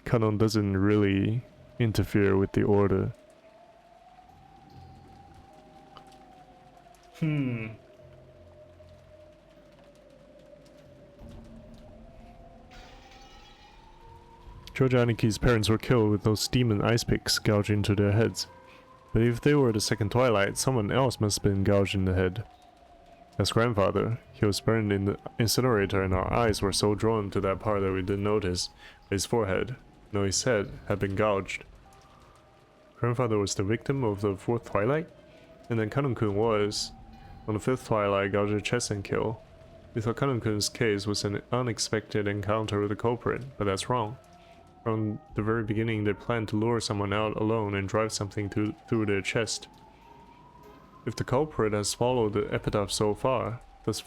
Kanon doesn't really interfere with the order. George Aniki's parents were killed with those demon ice picks gouged into their heads. But if they were the second twilight, someone else must have been gouged in the head. As grandfather, he was burned in the incinerator and our eyes were so drawn to that part that we didn't notice his forehead, though his head had been gouged. Grandfather was the victim of the fourth twilight, and then Kanon-kun was, on the fifth twilight, gouged her chest and kill. We thought Kanon-kun's case was an unexpected encounter with the culprit, but that's wrong. From the very beginning, they planned to lure someone out alone and drive something through their chest. If the culprit has followed the epitaph this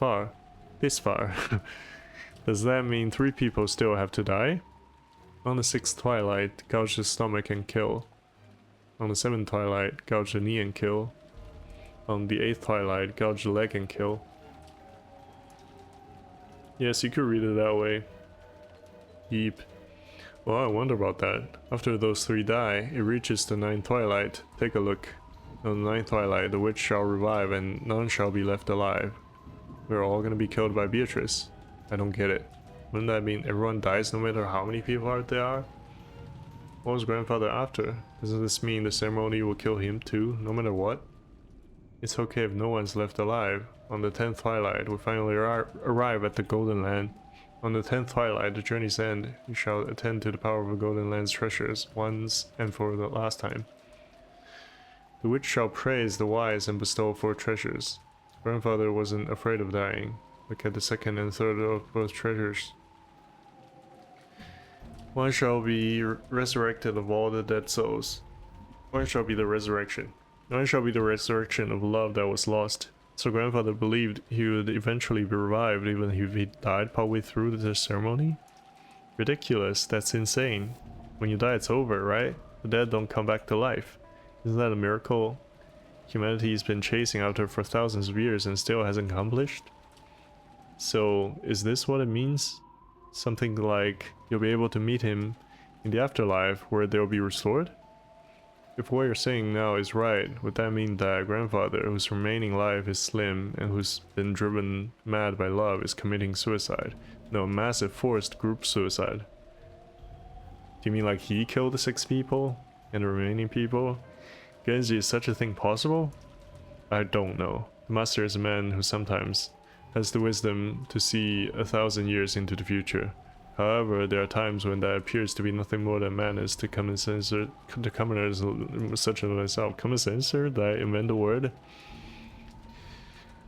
far, does that mean 3 people still have to die? On the 6th twilight, gouge the stomach and kill. On the 7th twilight, gouge the knee and kill. On the 8th twilight, gouge the leg and kill. Yes, you could read it that way. Yeep. Well, I wonder about that. After those 3 die, it reaches the 9th twilight. Take a look. On the 9th twilight, the witch shall revive and none shall be left alive. We're all gonna be killed by Beatrice. I don't get it. Wouldn't that mean everyone dies no matter how many people there are? What was grandfather after? Doesn't this mean the ceremony will kill him too, no matter what? It's okay if no one's left alive. On the 10th twilight, we finally arrive at the Golden Land. On the 10th twilight, the journey's end, you shall attend to the power of the Golden Land's treasures, once and for the last time. The witch shall praise the wise and bestow 4 treasures. Grandfather wasn't afraid of dying. Look at the 2nd and 3rd of both treasures. One shall be resurrected of all the dead souls. One shall be the resurrection. One shall be the resurrection of love that was lost. So grandfather believed he would eventually be revived even if he died partway through the ceremony? Ridiculous, that's insane. When you die it's over, right? The dead don't come back to life. Isn't that a miracle humanity's been chasing after for thousands of years and still hasn't accomplished? So, is this what it means? Something like you'll be able to meet him in the afterlife where they'll be restored? If what you're saying now is right, would that mean that grandfather, whose remaining life is slim and who's been driven mad by love, is committing suicide? No, a massive forced group suicide. Do you mean like he killed the 6 people and the remaining people? Genji, is such a thing possible? I don't know. The master is a man who sometimes has the wisdom to see 1,000 years into the future. However, there are times when that appears to be nothing more than madness to common sense, to commoners such as myself. Common sense? Did I invent the word?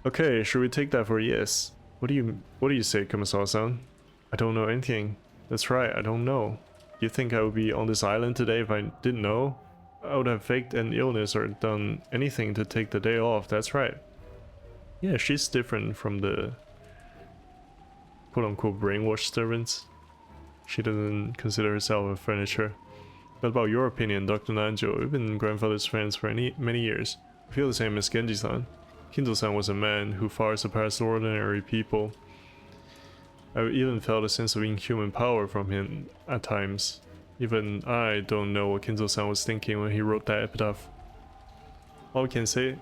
Okay, should we take that for a yes? What do you say, Kumasawa-san? I don't know anything. That's right, I don't know. You think I would be on this island today if I didn't know? I would have faked an illness or done anything to take the day off, that's right. Yeah, she's different from the quote-unquote brainwashed servants. She doesn't consider herself a furniture. What about your opinion, Dr. Nanjo? We've been grandfather's friends for many years. I feel the same as Genji-san. Kinzo-san was a man who far surpassed ordinary people. I even felt a sense of inhuman power from him at times. Even I don't know what Kinzo-san was thinking when he wrote that epitaph. All we can say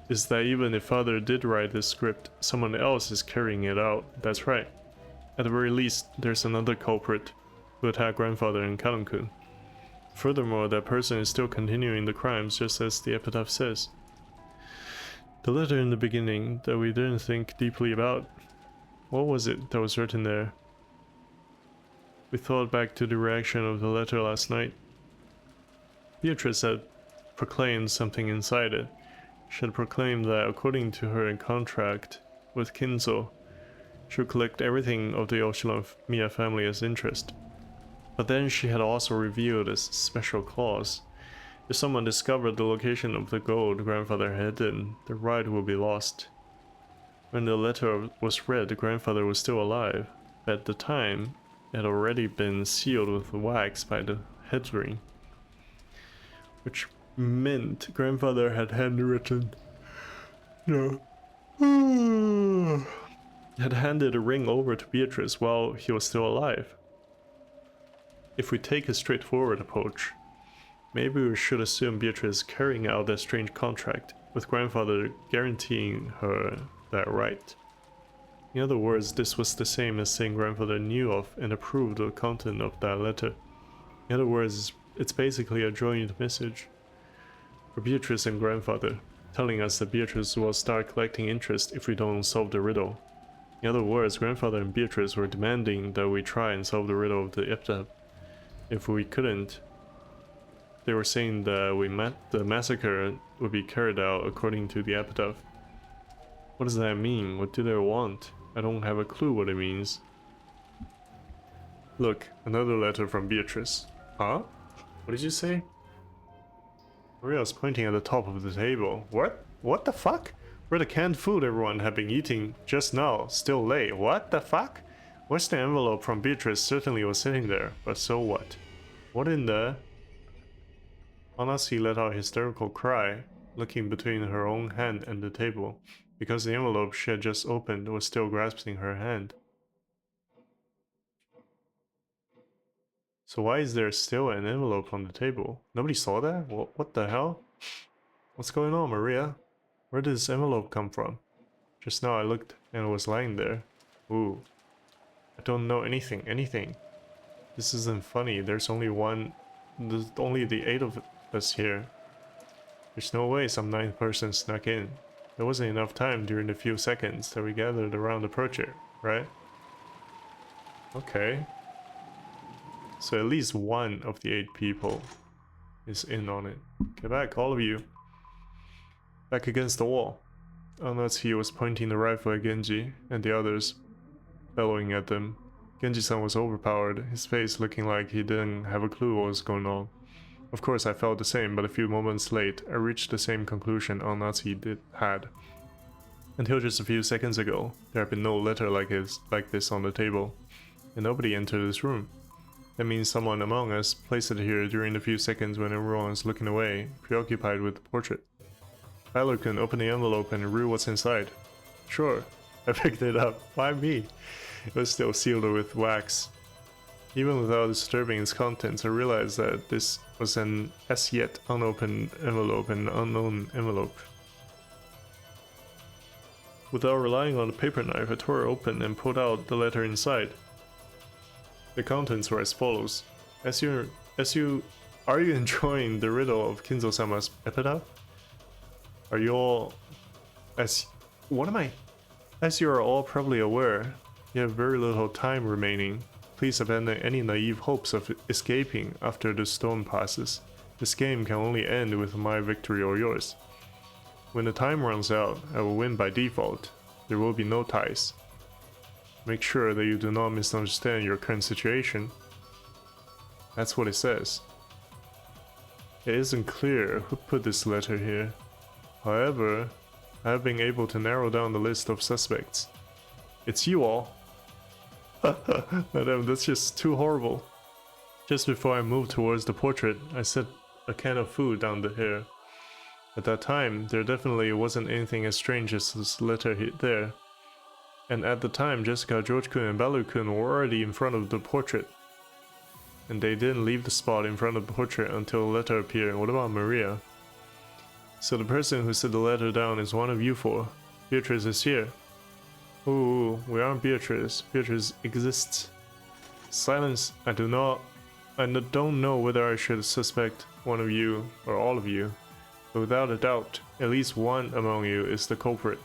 is that even if father did write this script, someone else is carrying it out. That's right. At the very least, there's another culprit who attacked grandfather and Kalun-kun. Furthermore, that person is still continuing the crimes just as the epitaph says. The letter in the beginning that we didn't think deeply about, what was it that was written there? We thought back to the reaction of the letter last night. Beatrice had proclaimed something inside it. She had proclaimed that according to her contract with Kinzo, she would collect everything of the Oshinomiya family as interest. But then she had also revealed a special clause. If someone discovered the location of the gold grandfather had hidden, the right would be lost. When the letter was read, the grandfather was still alive, but at the time, it had already been sealed with wax by the headring, which meant grandfather had handwritten. No. Had handed a ring over to Beatrice while he was still alive. If we take a straightforward approach, maybe we should assume Beatrice is carrying out that strange contract, with grandfather guaranteeing her that right. In other words, this was the same as saying grandfather knew of and approved of the content of that letter. In other words, it's basically a joint message for Beatrice and grandfather, telling us that Beatrice will start collecting interest if we don't solve the riddle. In other words, grandfather and Beatrice were demanding that we try and solve the riddle of the epitaph. If we couldn't, they were saying that the massacre would be carried out according to the epitaph. What does that mean? What do they want? I don't have a clue what it means. Look, another letter from Beatrice. Huh? What did you say? Maria's pointing at the top of the table. What? What the fuck? Where the canned food everyone had been eating just now, still lay. What the fuck? Where's the envelope from Beatrice? Certainly was sitting there, but so what? What in the... Anasi let out a hysterical cry, looking between her own hand and the table, because the envelope she had just opened was still grasping her hand. So why is there still an envelope on the table? Nobody saw that? What the hell? What's going on, Maria? Where did this envelope come from? Just now I looked and it was lying there. Ooh. I don't know anything. This isn't funny. There's only the 8 of us here. There's no way some 9th person snuck in. There wasn't enough time during the few seconds that we gathered around the project, right? Okay. So at least one of the 8 people is in on it. Get back, all of you. Back against the wall. Unless he was pointing the rifle at Genji and the others, bellowing at them. Genji-san was overpowered, his face looking like he didn't have a clue what was going on. Of course I felt the same, but a few moments late, I reached the same conclusion Natsuki had. Until just a few seconds ago, there had been no letter like this on the table, and nobody entered this room. That means someone among us placed it here during the few seconds when everyone was looking away, preoccupied with the portrait. Tyler-kun opened the envelope and read what's inside. Sure, I picked it up. Why me? It was still sealed with wax. Even without disturbing its contents, I realized that this was an as yet unopened envelope, an unknown envelope. Without relying on the paper knife, I tore it open and pulled out the letter inside. The contents were as follows. Are you enjoying the riddle of Kinzo-sama's epitaph? Are you all... As you are all probably aware, you have very little time remaining. Please abandon any naive hopes of escaping after the storm passes. This game can only end with my victory or yours. When the time runs out, I will win by default. There will be no ties. Make sure that you do not misunderstand your current situation. That's what it says. It isn't clear who put this letter here. However, I have been able to narrow down the list of suspects. It's you all. Madam, that's just too horrible. Just before I moved towards the portrait, I set a can of food down here. At that time, there definitely wasn't anything as strange as this letter there. And at the time, Jessica, George-kun, and Balu-kun were already in front of the portrait. And they didn't leave the spot in front of the portrait until the letter appeared. What about Maria? So the person who set the letter down is one of you four. Beatrice is here. Ooh, we aren't Beatrice. Beatrice exists. Silence. I don't know whether I should suspect one of you or all of you. But without a doubt, at least one among you is the culprit.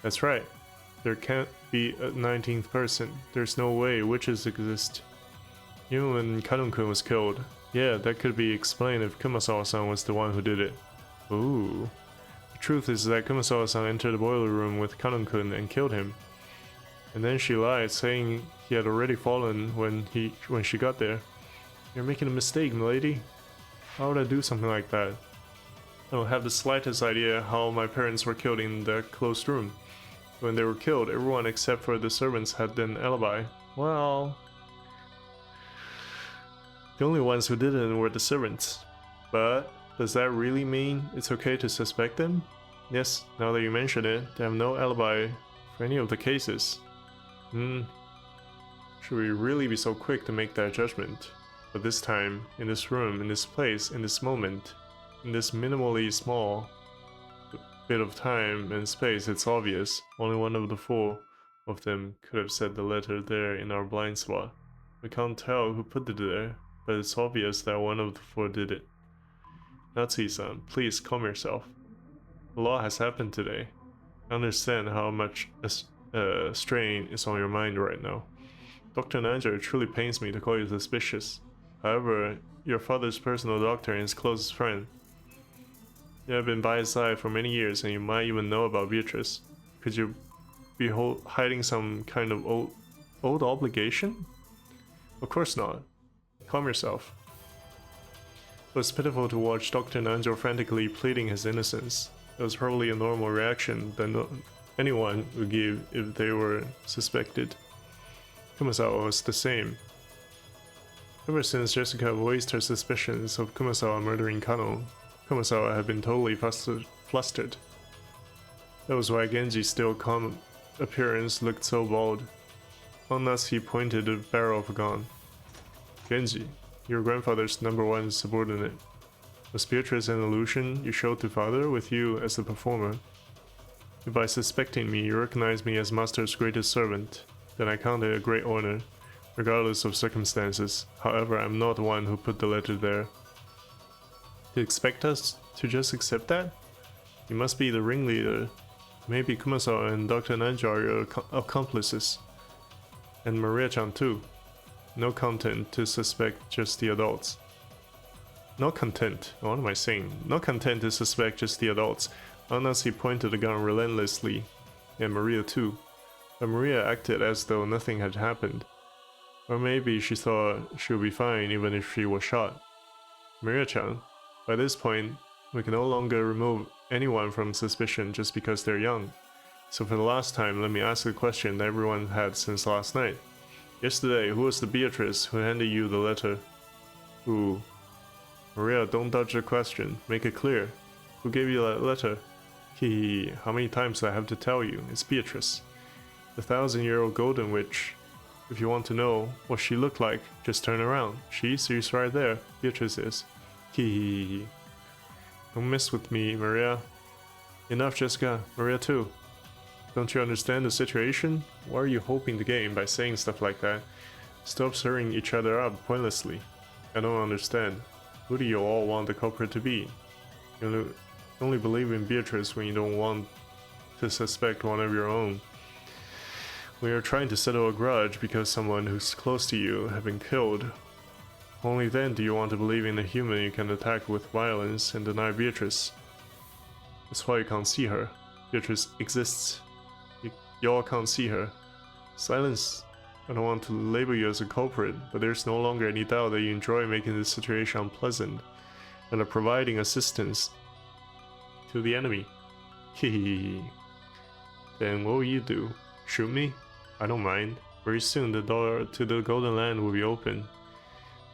That's right. There can't be a 19th person. There's no way witches exist. Even when Kanun-kun was killed. Yeah, that could be explained if Kumasawa-san was the one who did it. Ooh. The truth is that Kumasawa-san entered the boiler room with Kanun-kun and killed him. And then she lied, saying he had already fallen when she got there. You're making a mistake, milady. How would I do something like that? I don't have the slightest idea how my parents were killed in that closed room. When they were killed, everyone except for the servants had an alibi. Well... the only ones who didn't were the servants. But... does that really mean it's okay to suspect them? Yes, now that you mention it, they have no alibi for any of the cases. Should we really be so quick to make that judgment? But this time, in this room, in this place, in this moment, in this minimally small bit of time and space, it's obvious. Only one of the four of them could have set the letter there in our blind spot. We can't tell who put it there, but it's obvious that one of the four did it. Natsuki-san, please calm yourself. A lot has happened today. I understand how much strain is on your mind right now. Dr. Nanjo, it truly pains me to call you suspicious. However, your father's personal doctor and his closest friend. You have been by his side for many years and you might even know about Beatrice. Could you be hiding some kind of old obligation? Of course not. Calm yourself. It was pitiful to watch Dr. Nanjo frantically pleading his innocence. It was probably a normal reaction that anyone would give if they were suspected. Kumasawa was the same. Ever since Jessica voiced her suspicions of Kumasawa murdering Kano, Kumasawa had been totally flustered. That was why Genji's still calm appearance looked so bold. Unless he pointed the barrel of a gun. Genji, your grandfather's #1 subordinate. Was Beatrice an illusion you showed to father with you as the performer? If by suspecting me you recognize me as Master's greatest servant, then I count it a great honor, regardless of circumstances. However, I'm not the one who put the letter there. You expect us to just accept that? You must be the ringleader. Maybe Kumasawa and Dr. Nanjo are your accomplices. And Maria-chan too. No content to suspect just the adults. No content? What am I saying? No content to suspect just the adults. Anasi pointed the gun relentlessly. And Maria too. But Maria acted as though nothing had happened. Or maybe she thought she would be fine even if she was shot. Maria-chan, by this point, we can no longer remove anyone from suspicion just because they're young. So for the last time, let me ask a question that everyone had since last night. Yesterday, who was the Beatrice who handed you the letter? Who? Maria, don't dodge the question. Make it clear. Who gave you that letter? Kihihihi, how many times do I have to tell you? It's Beatrice. The 1,000-year-old golden witch. If you want to know what she looked like, just turn around. She's right there. Beatrice is. Kihihihi. Don't mess with me, Maria. Enough, Jessica. Maria too. Don't you understand the situation? Why are you hoping to gain by saying stuff like that? Stop stirring each other up pointlessly. I don't understand. Who do you all want the culprit to be? You only believe in Beatrice when you don't want to suspect one of your own. When you're trying to settle a grudge because someone who's close to you have been killed, only then do you want to believe in a human you can attack with violence and deny Beatrice. That's why you can't see her. Beatrice exists. You all can't see her. Silence. I don't want to label you as a culprit, but there's no longer any doubt that you enjoy making this situation unpleasant and are providing assistance to the enemy. Hehehe. Then what will you do? Shoot me? I don't mind. Very soon the door to the Golden Land will be open.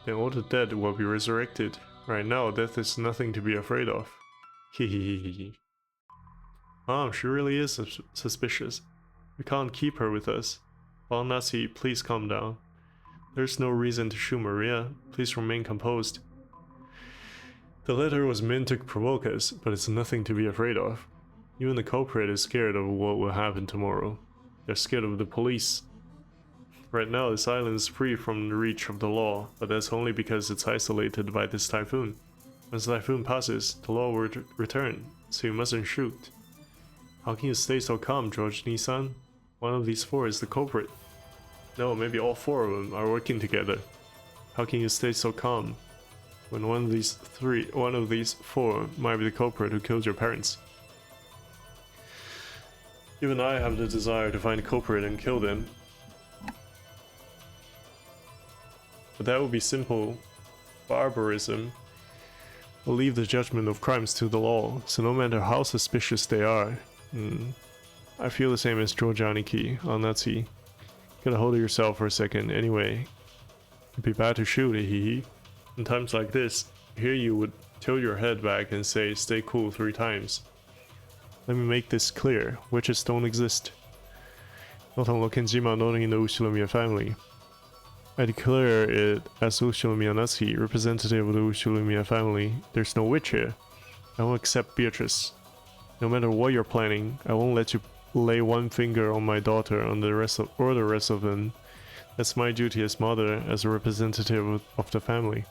Then all the dead will be resurrected. Right now, death is nothing to be afraid of. Hehehe. She really is suspicious. We can't keep her with us. Nasi, please calm down. There's no reason to shoot Maria. Please remain composed. The letter was meant to provoke us, but it's nothing to be afraid of. Even the culprit is scared of what will happen tomorrow. They're scared of the police. Right now, this island is free from the reach of the law, but that's only because it's isolated by this typhoon. Once the typhoon passes, the law will return, so you mustn't shoot. How can you stay so calm, George Nissan? One of these four is the culprit. No, maybe all four of them are working together. How can you stay so calm when one of these four might be the culprit who killed your parents? Even I have the desire to find the culprit and kill them. But that would be simple barbarism. We'll leave the judgment of crimes to the law, so no matter how suspicious they are. I feel the same as George Aniki, Natsu. Get a hold of yourself for a second, anyway. It'd be bad to shoot, hehe. In times like this, here you would tilt your head back and say, stay cool 3 times. Let me make this clear, witches don't exist. Not on Lokenjima, not in the Ushinomiya family. I declare it as Ushinomiya Natsu, representative of the Ushinomiya family. There's no witch here. I won't accept Beatrice. No matter what you're planning, I won't let you lay one finger on my daughter or the rest of them. That's my duty as mother, as a representative of the family.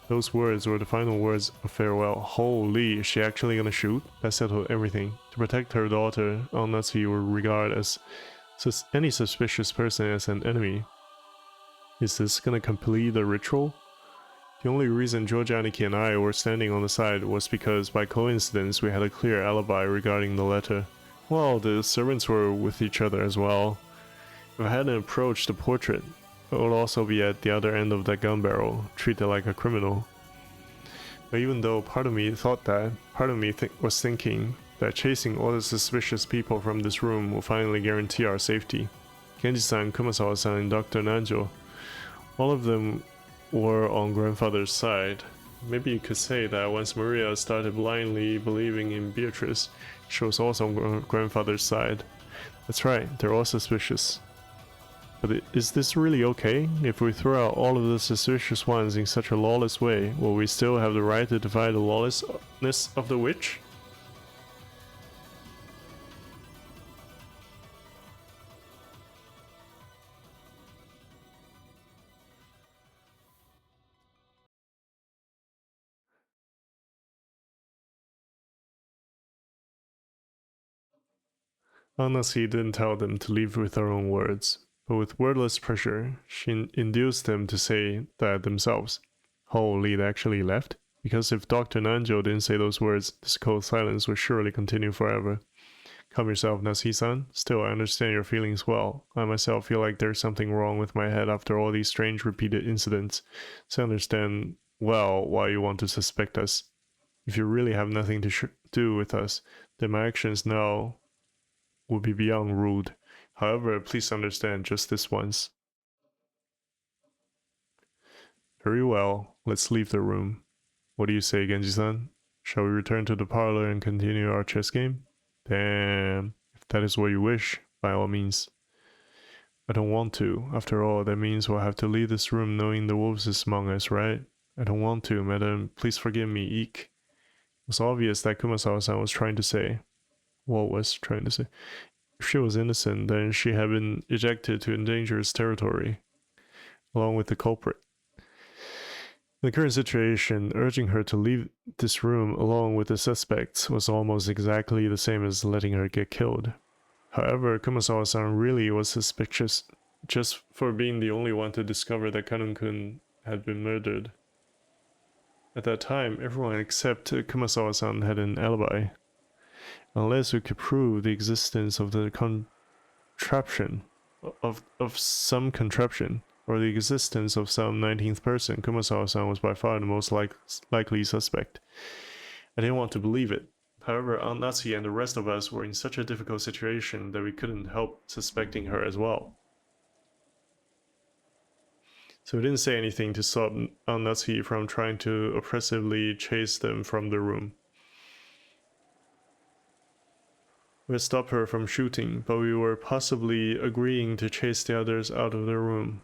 Those words were the final words of farewell. Holy, is she actually gonna shoot? That settled everything. To protect her daughter, Natsu would regard as any suspicious person as an enemy. Is this gonna complete the ritual? The only reason George Aniki and I were standing on the side was because by coincidence we had a clear alibi regarding the letter. Well, the servants were with each other as well. If I hadn't approached the portrait, I would also be at the other end of that gun barrel, treated like a criminal. But even though part of me thought that, part of me was thinking that chasing all the suspicious people from this room will finally guarantee our safety. Kenji-san, Kumasawa-san, and Dr. Nanjo, all of them were on grandfather's side. Maybe you could say that once Maria started blindly believing in Beatrice, she was also on grandfather's side. That's right, they're all suspicious. But is this really okay? If we throw out all of the suspicious ones in such a lawless way, will we still have the right to defy the lawlessness of the witch? Honestly, didn't tell them to leave with their own words, but with wordless pressure, she induced them to say that themselves. Holy, they actually left? Because if Dr. Nanjo didn't say those words, this cold silence would surely continue forever. Calm yourself, Nasi-san. Still, I understand your feelings well. I myself feel like there's something wrong with my head after all these strange repeated incidents, so I understand well why you want to suspect us. If you really have nothing to do with us, then my actions now would be beyond rude. However, please understand just this once. Very well, let's leave the room. What do you say, Genji-san? Shall we return to the parlor and continue our chess game? Damn, if that is what you wish, by all means. I don't want to. After all, that means we'll have to leave this room knowing the wolves is among us, right? I don't want to, madam. Please forgive me, eek. It was obvious that Kumasawa-san was trying to say. What was trying to say? If she was innocent, then she had been ejected to dangerous territory, along with the culprit. In the current situation, urging her to leave this room along with the suspects was almost exactly the same as letting her get killed. However, Kumasawa-san really was suspicious just for being the only one to discover that Kanun-kun had been murdered. At that time, everyone except Kumasawa-san had an alibi. Unless we could prove the existence of the contraption, of some contraption, or the existence of some 19th person, Kumasawa-san was by far the most likely suspect. I didn't want to believe it. However, Aunt Natsuki and the rest of us were in such a difficult situation that we couldn't help suspecting her as well. So we didn't say anything to stop Aunt Natsuki from trying to oppressively chase them from the room. We stopped her from shooting, but we were possibly agreeing to chase the others out of the room.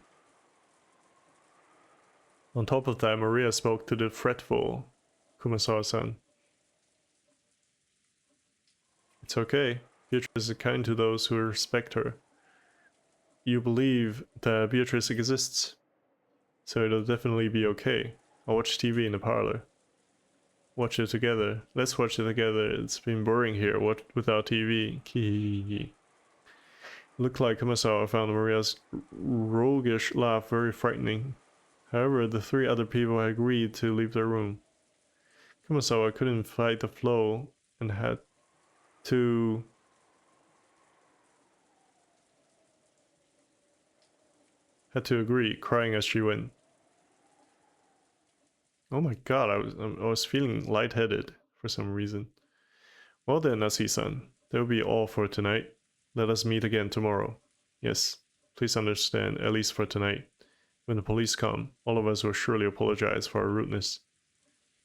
On top of that, Maria spoke to the fretful Kumasawa-san. It's okay. Beatrice is kind to those who respect her. You believe that Beatrice exists, so it'll definitely be okay. I'll watch TV in the parlor. Watch it together. Let's watch it together. It's been boring here without TV. Kihihihihi. Looked like Kumasawa found Maria's roguish laugh very frightening. However, the three other people had agreed to leave their room. Kumasawa couldn't fight the flow and had to agree, crying as she went. Oh my god, I was feeling lightheaded for some reason. Well then, Nasi-san, that will be all for tonight. Let us meet again tomorrow. Yes, please understand, at least for tonight. When the police come, all of us will surely apologize for our rudeness.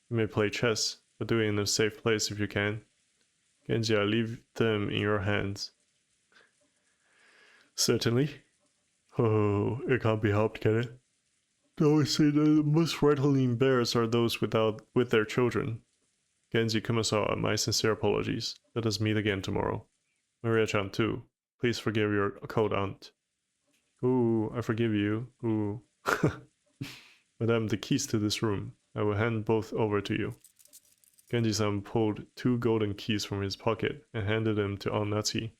You may play chess, but do it in a safe place if you can. Genji, I leave them in your hands. Certainly. Oh, it can't be helped, can it? They always say that the most rightfully embarrassed are those with their children. Genji Kumasawa, my sincere apologies. Let us meet again tomorrow. Maria-chan too. Please forgive your cold aunt. Ooh, I forgive you. Ooh. Madame, the keys to this room. I will hand both over to you. Genji-san pulled 2 golden keys from his pocket and handed them to Aunt Natsuki.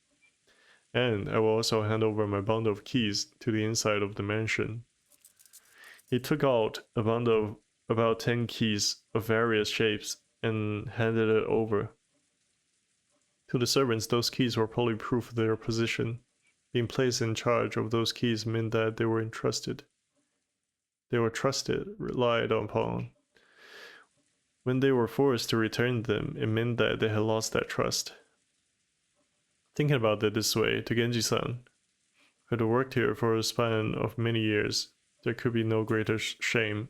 And I will also hand over my bundle of keys to the inside of the mansion. He took out a bundle of about 10 keys of various shapes and handed it over. To the servants, those keys were probably proof of their position. Being placed in charge of those keys meant that they were entrusted. They were trusted, relied upon. When they were forced to return them, it meant that they had lost that trust. Thinking about it this way, to Genji-san, who had worked here for a span of many years, there could be no greater shame.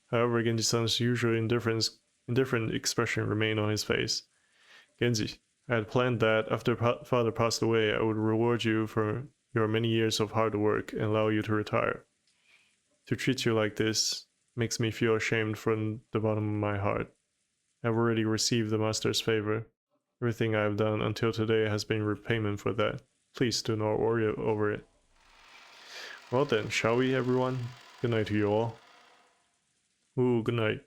However, Genji-san's usual indifferent expression remained on his face. Genji, I had planned that after father passed away, I would reward you for your many years of hard work and allow you to retire. To treat you like this makes me feel ashamed from the bottom of my heart. I've already received the master's favor. Everything I have done until today has been repayment for that. Please do not worry over it. Well then, shall we, everyone? Good night to you all. Ooh, good night.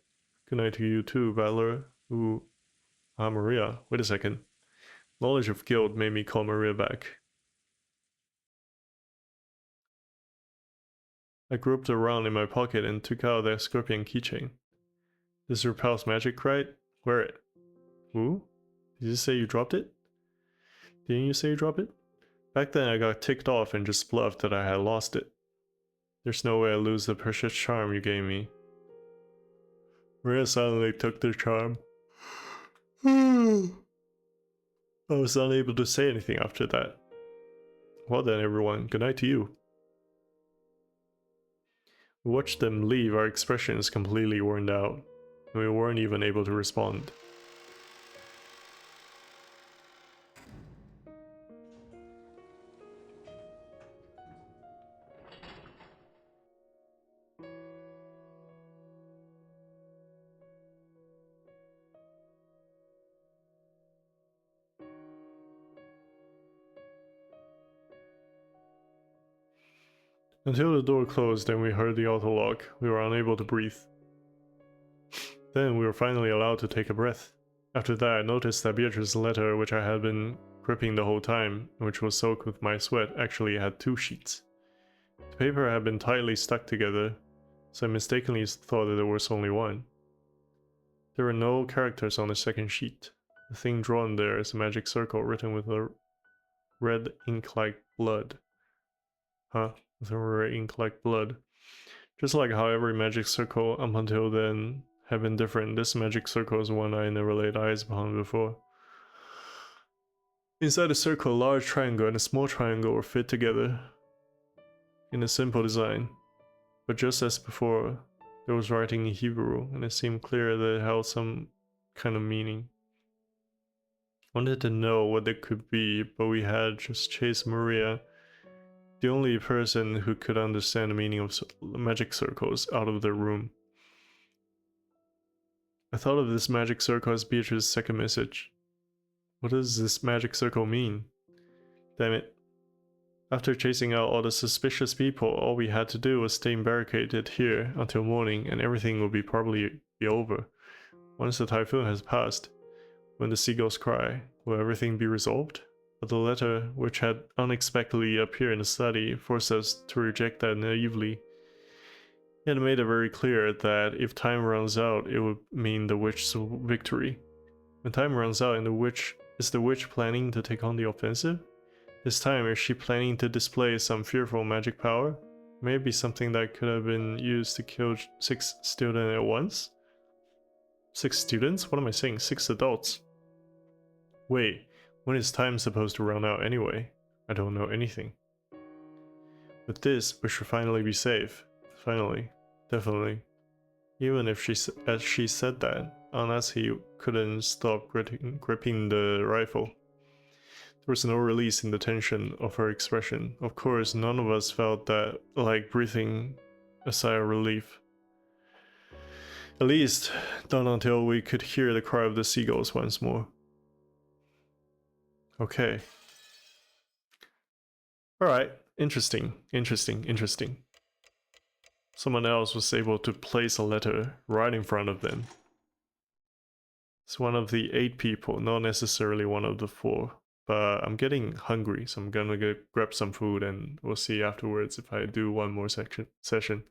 Good night to you too, Battler. Ooh. Ah, Maria. Wait a second. Knowledge of guilt made me call Maria back. I groped around in my pocket and took out the scorpion keychain. This repels magic, right? Wear it. Ooh? Did you say you dropped it? Didn't you say you dropped it? Back then I got ticked off and just bluffed that I had lost it. There's no way I lose the precious charm you gave me. Maria suddenly took the charm. I was unable to say anything after that. Well then everyone, good night to you. We watched them leave, our expressions completely worn out, and we weren't even able to respond. Until the door closed and we heard the auto lock, we were unable to breathe. Then we were finally allowed to take a breath. After that, I noticed that Beatrice's letter, which I had been gripping the whole time, and which was soaked with my sweat, actually had 2 sheets. The paper had been tightly stuck together, so I mistakenly thought that there was only one. There were no characters on the second sheet. The thing drawn there is a magic circle written with a red ink like blood. Huh? With a red ink like blood. Just like how every magic circle up until then had been different, this magic circle is one I never laid eyes upon before. Inside the circle, a large triangle and a small triangle were fit together in a simple design. But just as before, there was writing in Hebrew, and it seemed clear that it held some kind of meaning. I wanted to know what it could be, but we had just chased Maria, the only person who could understand the meaning of magic circles, out of the room. I thought of this magic circle as Beatrice's second message. What does this magic circle mean? Damn it. After chasing out all the suspicious people, all we had to do was stay barricaded here until morning and everything will probably be over. Once the typhoon has passed, when the seagulls cry, will everything be resolved? But the letter, which had unexpectedly appeared in the study, forced us to reject that naively. It made it very clear that if time runs out, it would mean the witch's victory. When time runs out and is the witch planning to take on the offensive? This time, is she planning to display some fearful magic power? Maybe something that could have been used to kill 6 students at once? 6 students? What am I saying? 6 adults. Wait, when is time supposed to run out anyway? I don't know anything. With this, we should finally be safe. Finally. Definitely. Even if she said that, unless he couldn't stop gripping the rifle. There was no release in the tension of her expression. Of course, none of us felt that like breathing a sigh of relief. At least, not until we could hear the cry of the seagulls once more. Okay. Alright, interesting. Someone else was able to place a letter right in front of them. It's one of the 8 people, not necessarily one of the 4. But I'm getting hungry, so I'm gonna grab some food and we'll see afterwards if I do one more session.